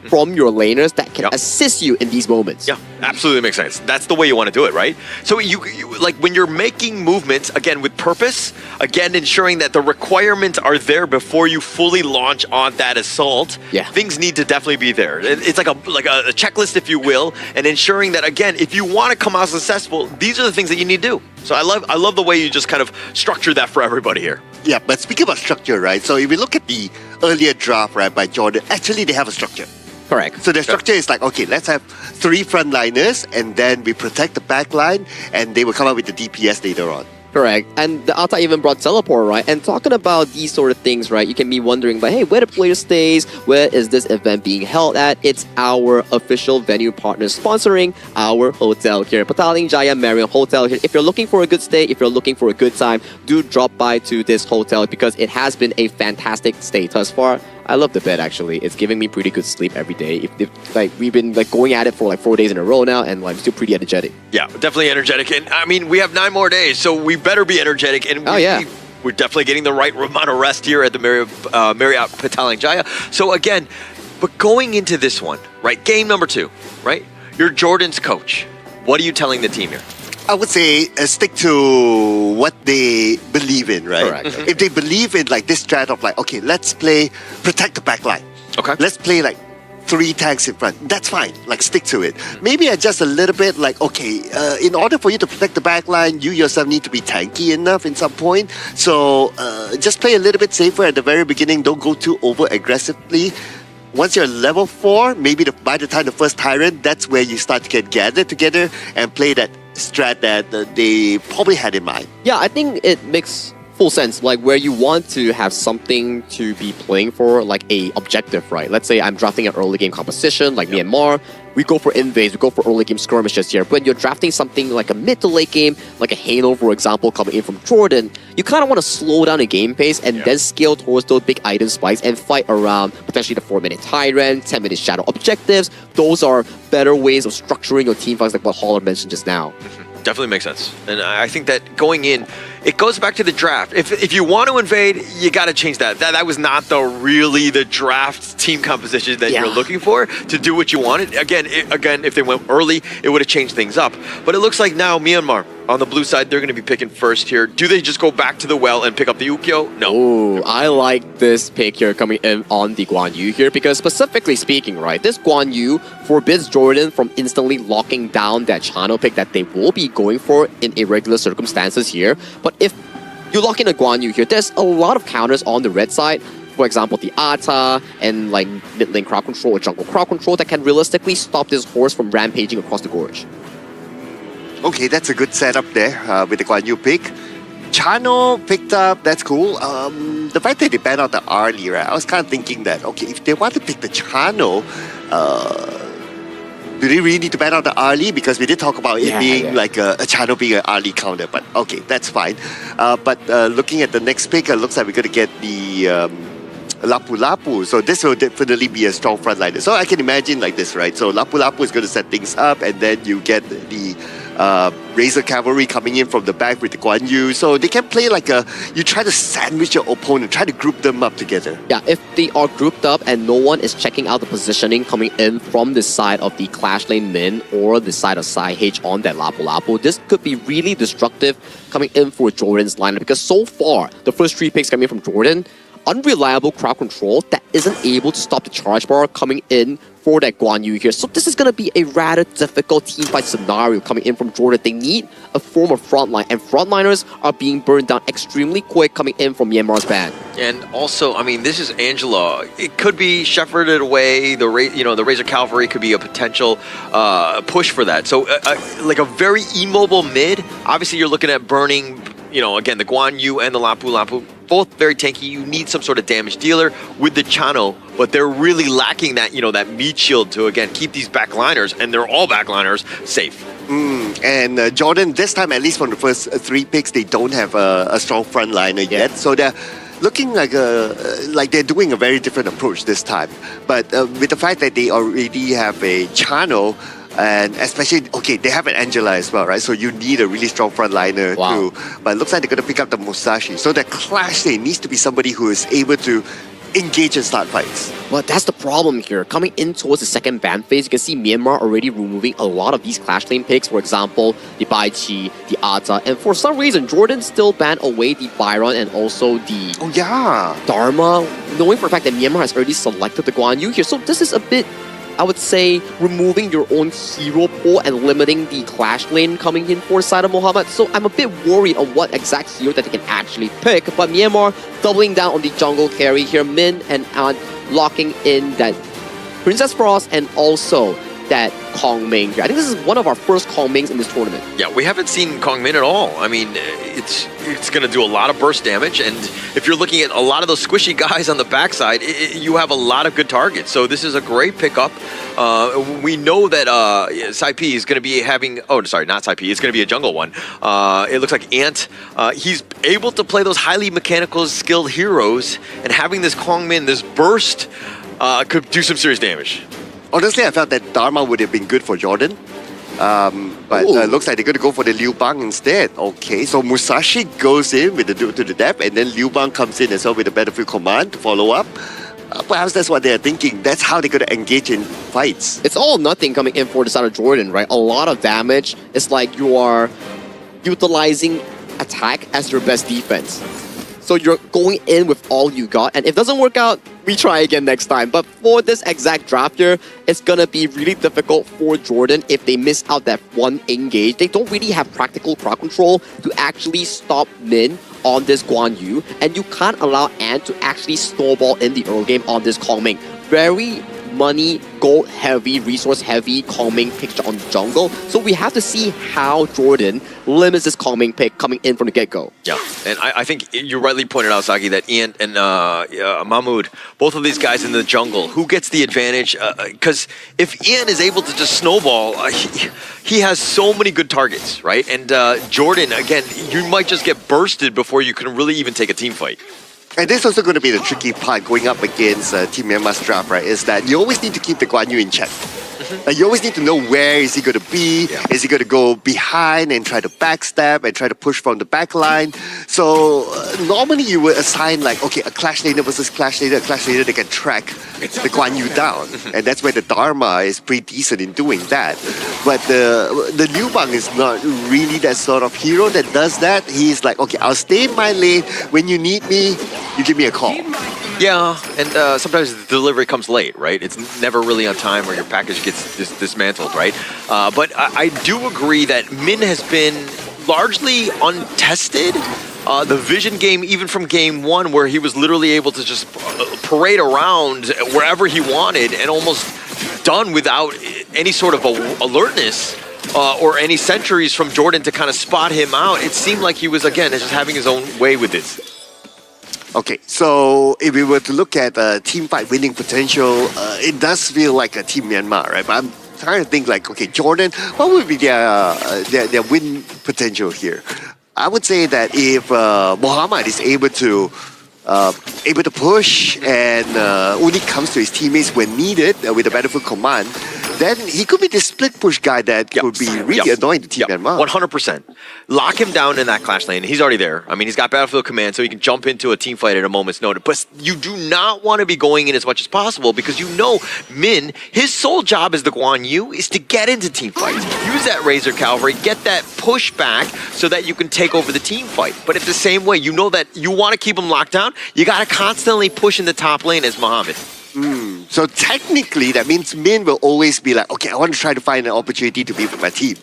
from your laners that can assist you in these moments. Yeah, absolutely makes sense. That's the way you want to do it, right? So you like when you're making movements, again, with purpose, again, ensuring that the requirements are there before you fully launch on that assault, things need to definitely be there. It's like a checklist, if you will, and ensuring that, again, if you want to come out successful, these are the things that you need to do. So I love the way you just kind of structure that for everybody here. Yeah, but speaking about structure, right? So if we look at the earlier draft, right, by Jordan, actually they have a structure. Correct. So the structure is like, okay, let's have 3 frontliners and then we protect the back line and they will come up with the DPS later on. Correct. And the Alta even brought teleport, right? And talking about these sort of things, right? You can be wondering, like, hey, where the player stays? Where is this event being held at? It's our official venue partner sponsoring our hotel here, Petaling Jaya Marriott Hotel here. If you're looking for a good stay, if you're looking for a good time, do drop by to this hotel because it has been a fantastic stay thus far. I love the bed, actually. It's giving me pretty good sleep every day. Like we've been like going at it for like 4 days in a row now, and like still pretty energetic. Yeah, definitely energetic. And I mean, we have 9 more days, so we better be energetic. And we're definitely getting the right amount of rest here at the Marriott Petaling Jaya. So again, but going into this one, right? Game number 2, right? You're Jordan's coach. What are you telling the team here? I would say stick to what they believe in, right? Correct. If they believe in like this strat of like, okay, let's protect the back line. Okay. Let's play like 3 tanks in front. That's fine. Like stick to it. Maybe adjust a little bit. Like okay, in order for you to protect the back line, you yourself need to be tanky enough in some point. So just play a little bit safer at the very beginning. Don't go too over aggressively. Once you're level 4, maybe by the time the first Tyrant, that's where you start to get gathered together and play that strat that they probably had in mind. Yeah, I think it makes full sense. Like where you want to have something to be playing for, like a objective, right? Let's say I'm drafting an early game composition like Myanmar. We go for invades, we go for early game skirmishes here. But when you're drafting something like a mid to late game, like a Halo, for example, coming in from Jordan, you kind of want to slow down the game pace and then scale towards those big item spikes and fight around potentially the 4-minute Tyrant, 10-minute Shadow objectives. Those are better ways of structuring your team fights, like what Holler mentioned just now. Definitely makes sense. And I think that going in, it goes back to the draft. If you want to invade, you got to change that. That was not really the draft team composition that you're looking for to do what you wanted. Again, if they went early, it would have changed things up. But it looks like now Myanmar, on the blue side, they're going to be picking first here. Do they just go back to the well and pick up the Ukyo? No. Oh, I like this pick here coming in on the Guan Yu here because specifically speaking, right, this Guan Yu forbids Jordan from instantly locking down that channel pick that they will be going for in irregular circumstances here. But if you lock in a Guan Yu here, there's a lot of counters on the red side. For example, the Ata and like mid lane crowd control or jungle crowd control that can realistically stop this horse from rampaging across the gorge. Okay, that's a good setup there with the Guan Yu pick. Chano picked up, that's cool. The fact that they banned out the Arlie, right? I was kind of thinking that, okay, if they want to pick the Chano, do they really need to ban out the Arlie? Because we did talk about it being like a Chano being an Arlie counter, but okay, that's fine. But looking at the next pick, it looks like we're going to get the Lapu Lapu. So this will definitely be a strong frontliner. So I can imagine like this, right? So Lapu Lapu is going to set things up, and then you get the Razor Cavalry coming in from the back with the Guan Yu. So they can play like you try to sandwich your opponent, try to group them up together. Yeah, if they are grouped up and no one is checking out the positioning coming in from the side of the Clash Lane Min or the side of Sai H on that Lapu Lapu, this could be really destructive coming in for Jordan's lineup because so far, the first 3 picks coming from Jordan, unreliable crowd control that isn't able to stop the charge bar coming in for that Guan Yu here. So this is going to be a rather difficult teamfight scenario coming in from Jordan. They need a form of frontline, and frontliners are being burned down extremely quick coming in from Myanmar's ban. And also, I mean, this is Angela. It could be shepherded away. The Razor Cavalry could be a potential push for that. So, like a very immobile mid. Obviously, you're looking at burning. Again, the Guan Yu and the Lapu, both very tanky. You need some sort of damage dealer with the Chano, but they're really lacking that, that meat shield to, again, keep these backliners, and they're all backliners, safe. And Jordan, this time, at least from the first 3 picks, they don't have a strong frontliner yet. So they're looking like they're doing a very different approach this time. But with the fact that they already have a Chano, and especially, they have an Angela as well, right? So you need a really strong frontliner too. But it looks like they're going to pick up the Musashi. So the clash lane needs to be somebody who is able to engage and start fights. Well, that's the problem here. Coming in towards the second ban phase, you can see Myanmar already removing a lot of these clash lane picks. For example, the Bai Chi, the Ata, and for some reason, Jordan still banned away the Byron and also the Dharma, knowing for a fact that Myanmar has already selected the Guan Yu here. So this is a bit, I would say, removing your own hero pool and limiting the clash lane coming in for Sada Muhammad. So I'm a bit worried on what exact hero that they can actually pick. But Myanmar doubling down on the jungle carry here. Min and Ant locking in that Princess Frost and also that Kong Ming here. I think this is one of our first Kong Mings in this tournament. Yeah, we haven't seen Kong Min at all. I mean, it's going to do a lot of burst damage, and if you're looking at a lot of those squishy guys on the backside, you have a lot of good targets. So this is a great pickup. We know that Saipi is going to be having... Oh, sorry, not Saipi. It's going to be a jungle one. It looks like Ant. He's able to play those highly mechanical, skilled heroes, and having this Kong Min, this burst, could do some serious damage. Honestly, I felt that Dharma would have been good for Jordan. But looks like they're going to go for the Liu Bang instead. Okay, so Musashi goes in with the to the depth, and then Liu Bang comes in as well with the Battlefield Command to follow up. Perhaps that's what they're thinking. That's how they're going to engage in fights. It's all or nothing coming in for the side of Jordan, right? A lot of damage. It's like you are utilizing attack as your best defense. So you're going in with all you got, and if it doesn't work out, we try again next time. But for this exact draft here, it's gonna be really difficult for Jordan if they miss out that one engage. They don't really have practical crowd control to actually stop Min on this Guan Yu, and you can't allow Ant to actually snowball in the early game on this Kong Ming. Very money, gold heavy, resource heavy Kong Ming picture on the jungle. So we have to see how Jordan limits this Kong Ming pick coming in from the get-go. Yeah, and I think you rightly pointed out, Saki, that Ian and Mahmoud, both of these guys in the jungle, who gets the advantage? Because if Ian is able to just snowball, he has so many good targets, right? And Jordan, again, you might just get bursted before you can really even take a team fight. And this is also going to be the tricky part going up against Team Myanmar's draft, right? Is that you always need to keep the Guan Yu in check. You always need to know where is he going to be. Yeah. Is he going to go behind and try to backstab and try to push from the back line? So normally you would assign like, okay, a clash laner versus clash laner that can track the Guan Yu down. And that's where the Dharma is pretty decent in doing that. But the Liu Bang is not really that sort of hero that does that. He's like, okay, I'll stay in my lane. When you need me, you give me a call. Yeah, and sometimes the delivery comes late, right? It's never really on time or your package gets dismantled, right? But I do agree that Min has been largely untested. The vision game, even from game one, where he was literally able to just parade around wherever he wanted and almost done without any sort of alertness or any sentries from Jordan to kind of spot him out. It seemed like he was, again, just having his own way with this. Okay, so if we were to look at team fight winning potential, it does feel like a Team Myanmar, right? But I'm trying to think like, okay, Jordan, what would be their win potential here? I would say that if Muhammad is able to push and only comes to his teammates when needed with the Battlefield Command, then he could be the split push guy that could be really annoying to Team Myanmar. 100%. Lock him down in that clash lane. He's already there. I mean, he's got Battlefield Command, so he can jump into a team fight at a moment's notice. But you do not want to be going in as much as possible because you know Min, his sole job as the Guan Yu is to get into team fights. Use that Razor Cavalry, get that push back so that you can take over the team fight. But it's the same way. You know that you want to keep him locked down. You got to constantly push in the top lane as Muhammad. So technically, that means Min will always be like, okay, I want to try to find an opportunity to be with my team.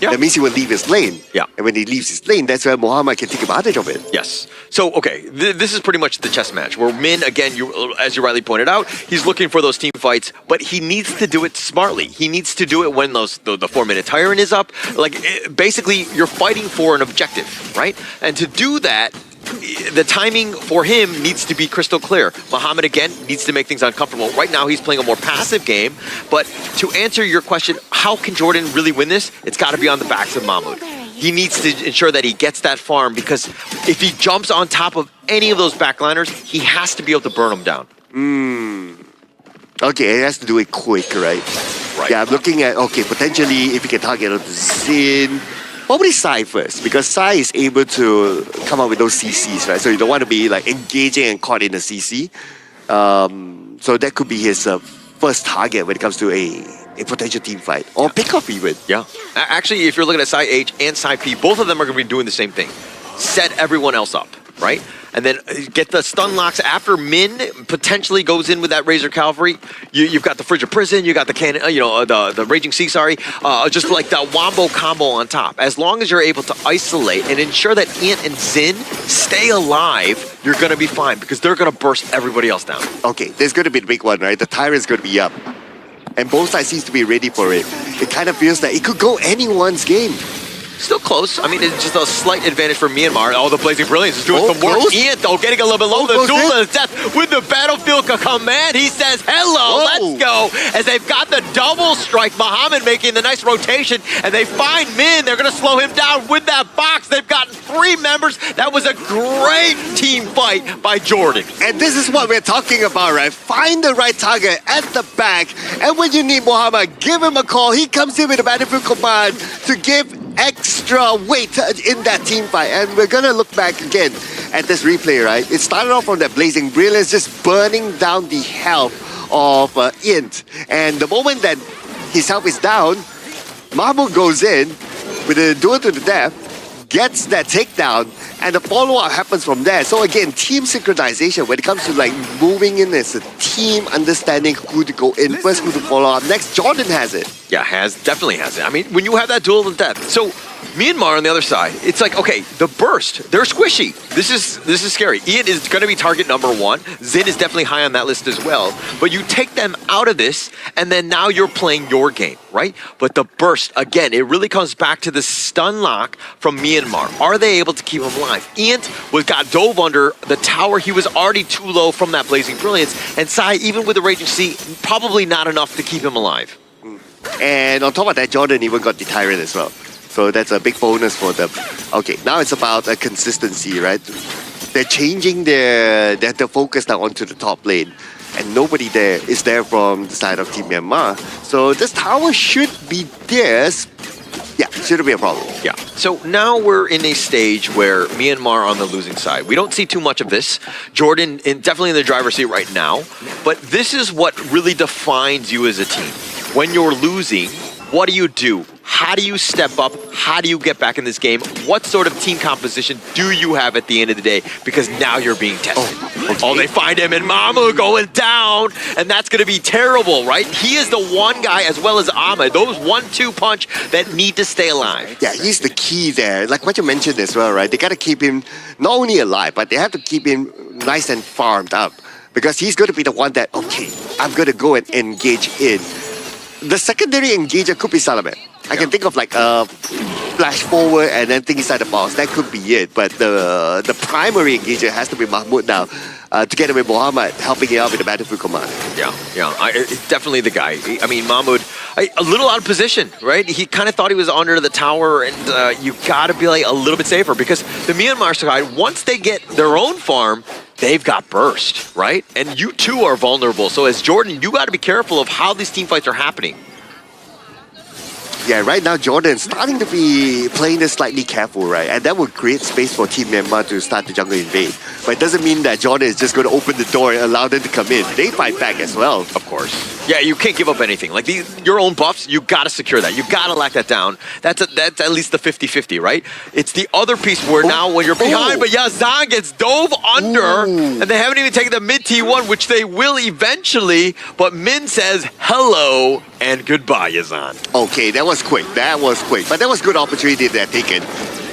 Yeah. That means he will leave his lane. Yeah. And when he leaves his lane, that's where Mohammed can take advantage of it. Yes. So, okay, this is pretty much the chess match where Min, again, as you rightly pointed out, he's looking for those team fights, but he needs to do it smartly. He needs to do it when the 4-minute tyrant is up. Basically, you're fighting for an objective, right? And to do that, the timing for him needs to be crystal clear. Mohammed, again, needs to make things uncomfortable. Right now, he's playing a more passive game. But to answer your question, how can Jordan really win this? It's got to be on the backs of Mahmoud. He needs to ensure that he gets that farm, because if he jumps on top of any of those backliners, he has to be able to burn them down. Okay, he has to do it quick, right? Right. Yeah, I'm looking at, okay, potentially if he can target on the Zin, probably Sai first, because Sai is able to come up with those CCs, right? So you don't want to be like engaging and caught in a CC. So that could be his first target when it comes to a potential team fight, or pick up even. Yeah. Actually, if you're looking at Sai H and Sai P, both of them are going to be doing the same thing. Set everyone else up, right? And then get the stun locks after Min potentially goes in with that Razor Cavalry. You've got the Frigid Prison, you got the cannon, the Raging Sea, just like the wombo combo on top. As long as you're able to isolate and ensure that Ant and Zin stay alive, you're going to be fine, because they're going to burst everybody else down. Okay, there's going to be the big one, right? The Tyrant's going to be up. And both sides seems to be ready for it. It kind of feels that it could go anyone's game. Still close. I mean, it's just a slight advantage for Myanmar. Oh, the Blazing Brilliance is doing some work. Close. Ian, though, getting a little bit low. The Close duel in. is death with the battlefield command. He says, hello, Whoa. let's go. As they've got the double strike. Muhammad making the nice rotation, and they find Min. They're going to slow him down with that box. They've gotten 3 members. That was a great team fight by Jordan. And this is what we're talking about, right? Find the right target at the back. And when you need Mohammed, give him a call. He comes in with a battlefield command to give extra weight in that team fight. And we're gonna look back again at this replay, right? It started off from that Blazing Brilliance, just burning down the health of Int. And the moment that his health is down, Mahmoud goes in with a duel to the death, gets that takedown, and the follow-up happens from there. So again, team synchronization when it comes to like moving in as a team, understanding who to go in first, who to follow up next. Jordan has it. Yeah, definitely has it. I mean, when you have that duel to death. So Myanmar on the other side, it's like, okay, the burst, they're squishy. This is scary. Ian is going to be target number 1. Zin is definitely high on that list as well. But you take them out of this, and then now you're playing your game, right? But the burst, again, it really comes back to the stun lock from Myanmar. Are they able to keep him alive? Ian got dove under the tower. He was already too low from that Blazing Brilliance. And Sai, even with the Raging Sea, probably not enough to keep him alive. And on top of that, Jordan even got the Tyrant as well. So that's a big bonus for them. Okay, now it's about a consistency, right? They're changing their focus now onto the top lane. And nobody there is there from the side of Team Myanmar. So this tower should be theirs. Yeah, shouldn't be a problem. Yeah. So now we're in a stage where Myanmar on the losing side. We don't see too much of this. Jordan definitely in the driver's seat right now. But this is what really defines you as a team. When you're losing, what do? How do you step up? How do you get back in this game? What sort of team composition do you have at the end of the day? Because now you're being tested. Oh, they find him and Mamu going down, and that's going to be terrible, right? He is the one guy, as well as Ahmed, those 1-2 punch that need to stay alive. Yeah, he's the key there. Like what you mentioned as well, right? They got to keep him not only alive, but they have to keep him nice and farmed up. Because he's going to be the one that, okay, I'm going to go and engage in. The secondary engager could be Salaman. I can think of like a flash forward and then think inside the box. That could be it. But the primary engager has to be Mahmoud now, together with Mohammed, helping him out with the battlefield command. Yeah. It's definitely the guy. I mean, Mahmoud, a little out of position, right? He kind of thought he was under the tower, and you got to be like a little bit safer, because the Myanmar side, once they get their own farm, they've got burst, right? And you too are vulnerable. So as Jordan, you got to be careful of how these team fights are happening. Yeah, right now Jordan's starting to be playing this slightly careful, right? And that would create space for Team Myanmar to start the jungle invade. But it doesn't mean that Jordan is just going to open the door and allow them to come in. They fight back as well. Of course. Yeah, you can't give up anything. Like your own buffs, you gotta secure that. You gotta lock that down. That's at least the 50-50, right? It's the other piece where now when you're behind, but Yazan gets dove under, and they haven't even taken the mid T1, which they will eventually, but Min says hello and goodbye, Yazan. Okay, that was quick. That was quick. But that was good opportunity they're taken.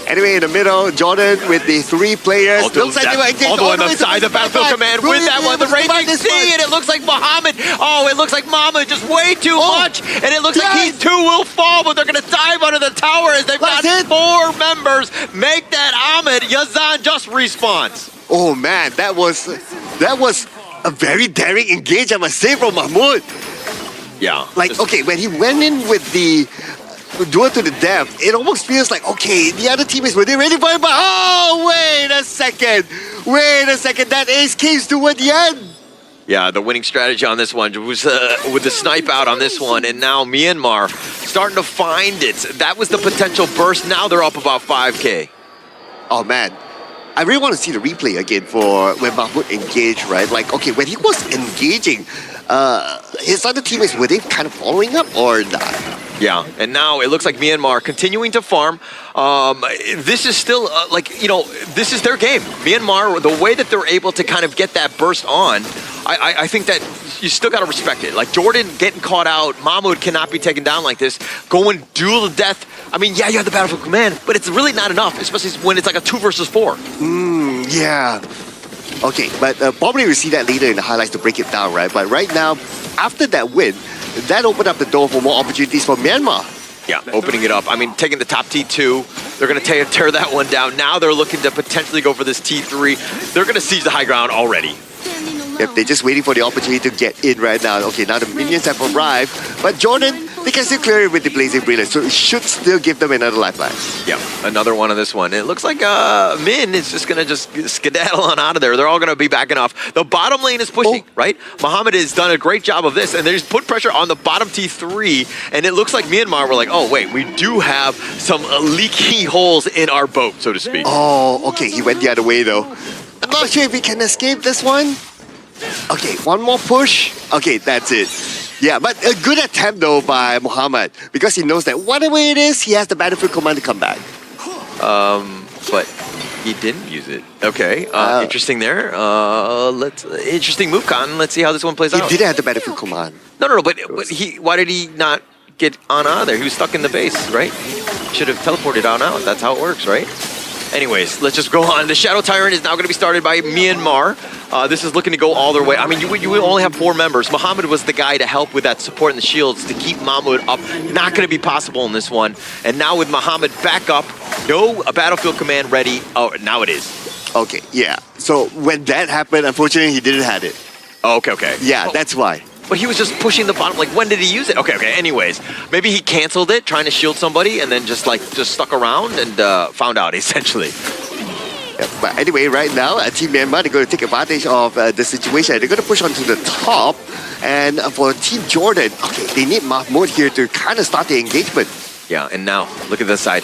Anyway, in the middle, Jordan with the 3 players. Looks like they were engaged all the way side of Battlefield Command with that one. The Raging Sea, and it looks like Muhammad. Oh, it looks like Mama just way too much. And it looks like he too will fall, but they're going to dive under the tower as they've got 4 members. Make that Ahmed. Yazan just respawns. Oh man, that was a very daring engage, I must say, from Mahmoud. Yeah. Like, okay, when he went in with the duel to the death, it almost feels like, okay, the other teammates, were they ready for it? But, oh, wait a second. That ace came toward the end. Yeah, the winning strategy on this one was with the snipe out on this one, and now Myanmar starting to find it. That was the potential burst. Now they're up about 5K. Oh, man. I really want to see the replay again for when Mahmoud engaged, right? Like, okay, when he was engaging, his other teammates, were they kind of following up or not? Yeah, and now it looks like Myanmar continuing to farm. This is still, this is their game. Myanmar, the way that they're able to kind of get that burst on, I think that you still got to respect it. Like Jordan getting caught out, Mahmoud cannot be taken down like this. Going duel to death. I mean, yeah, you have the Battlefield Command, but it's really not enough, especially when it's like a 2 versus 4. Yeah. Okay, but probably we'll see that later in the highlights to break it down, right? But right now, after that win, that opened up the door for more opportunities for Myanmar. Yeah, opening it up. I mean, taking the top T2, they're going to tear that one down. Now they're looking to potentially go for this T3. They're going to seize the high ground already. Yep, they're just waiting for the opportunity to get in right now. Okay, now the minions have arrived, but Jordan, they can still clear it with the Blazing Brilliance, so it should still give them another lifeline. Yeah, another one on this one. It looks like Min is just going to just skedaddle on out of there. They're all going to be backing off. The bottom lane is pushing, right? Muhammad has done a great job of this, and they just put pressure on the bottom T3, and it looks like Myanmar were like, oh, wait, we do have some leaky holes in our boat, so to speak. Oh, okay, he went the other way, though. I'm not sure if he can escape this one. Okay, one more push. Okay, that's it. Yeah, but a good attempt though by Muhammad because he knows that whatever it is, he has the Battlefield Command to come back. But he didn't use it. Okay, interesting there. Interesting move, Cotton. Let's see how this one plays out. He didn't have the Battlefield Command. No, but why did he not get on out of there? He was stuck in the base, right? Should have teleported on out. That's how it works, right? Anyways, let's just go on. The Shadow Tyrant is now going to be started by Myanmar. This is looking to go all their way. I mean, you only have 4 members. Muhammad was the guy to help with that support and the shields to keep Mahmoud up. Not going to be possible in this one. And now with Muhammad back up, no Battlefield Command ready. Oh, now it is. Okay, yeah. So when that happened, unfortunately, he didn't have it. Oh, okay. Yeah, that's why. But he was just pushing the bottom. Like, when did he use it? Okay. Anyways, maybe he canceled it, trying to shield somebody, and then just stuck around and found out, essentially. Yeah, but anyway, right now, Team Myanmar, they're going to take advantage of the situation. They're going to push onto the top. And for Team Jordan, okay, they need Mahmoud here to kind of start the engagement. Yeah, and now, look at this side.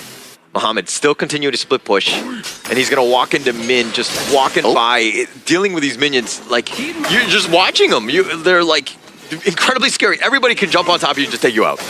Muhammad still continue to split push, and he's gonna walk into Min, just walking by, dealing with these minions. Like, you're just watching them. They're like incredibly scary. Everybody can jump on top of you and just take you out.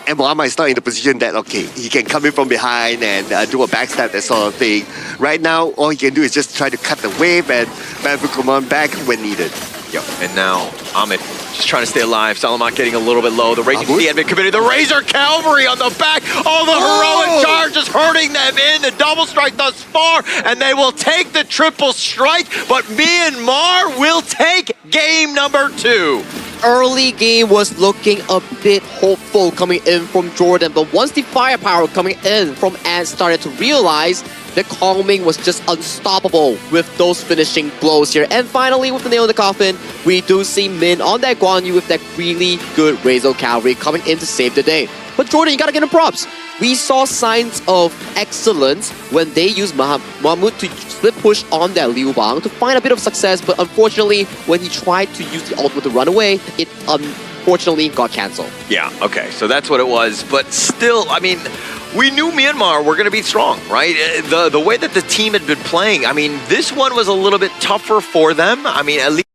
And Muhammad is not in the position that, okay, he can come in from behind and do a backstab, that sort of thing. Right now, all he can do is just try to cut the wave and Battlefield Command back when needed. Yep, and now Ahmed just trying to stay alive. Salamat getting a little bit low. The Raging Sea had been committed. The Razor Cavalry on the back. Oh, the heroic charge is hurting them in. The double strike thus far, and they will take the triple strike, but Myanmar will take game number 2. Early game was looking a bit hopeful coming in from Jordan, but once the firepower coming in from Ant started to realize the calming was just unstoppable with those finishing blows here. And finally, with the nail in the coffin, we do see Min on that Guan Yu with that really good Razor Cavalry coming in to save the day. But Jordan, you gotta give him props. We saw signs of excellence when they used Mahmoud to split push on that Liu Bang to find a bit of success, but unfortunately, when he tried to use the ultimate to run away, it unfortunately got cancelled. Yeah, okay, so that's what it was. But still, I mean, we knew Myanmar were going to be strong, right? The way that the team had been playing, I mean, this one was a little bit tougher for them. I mean, at least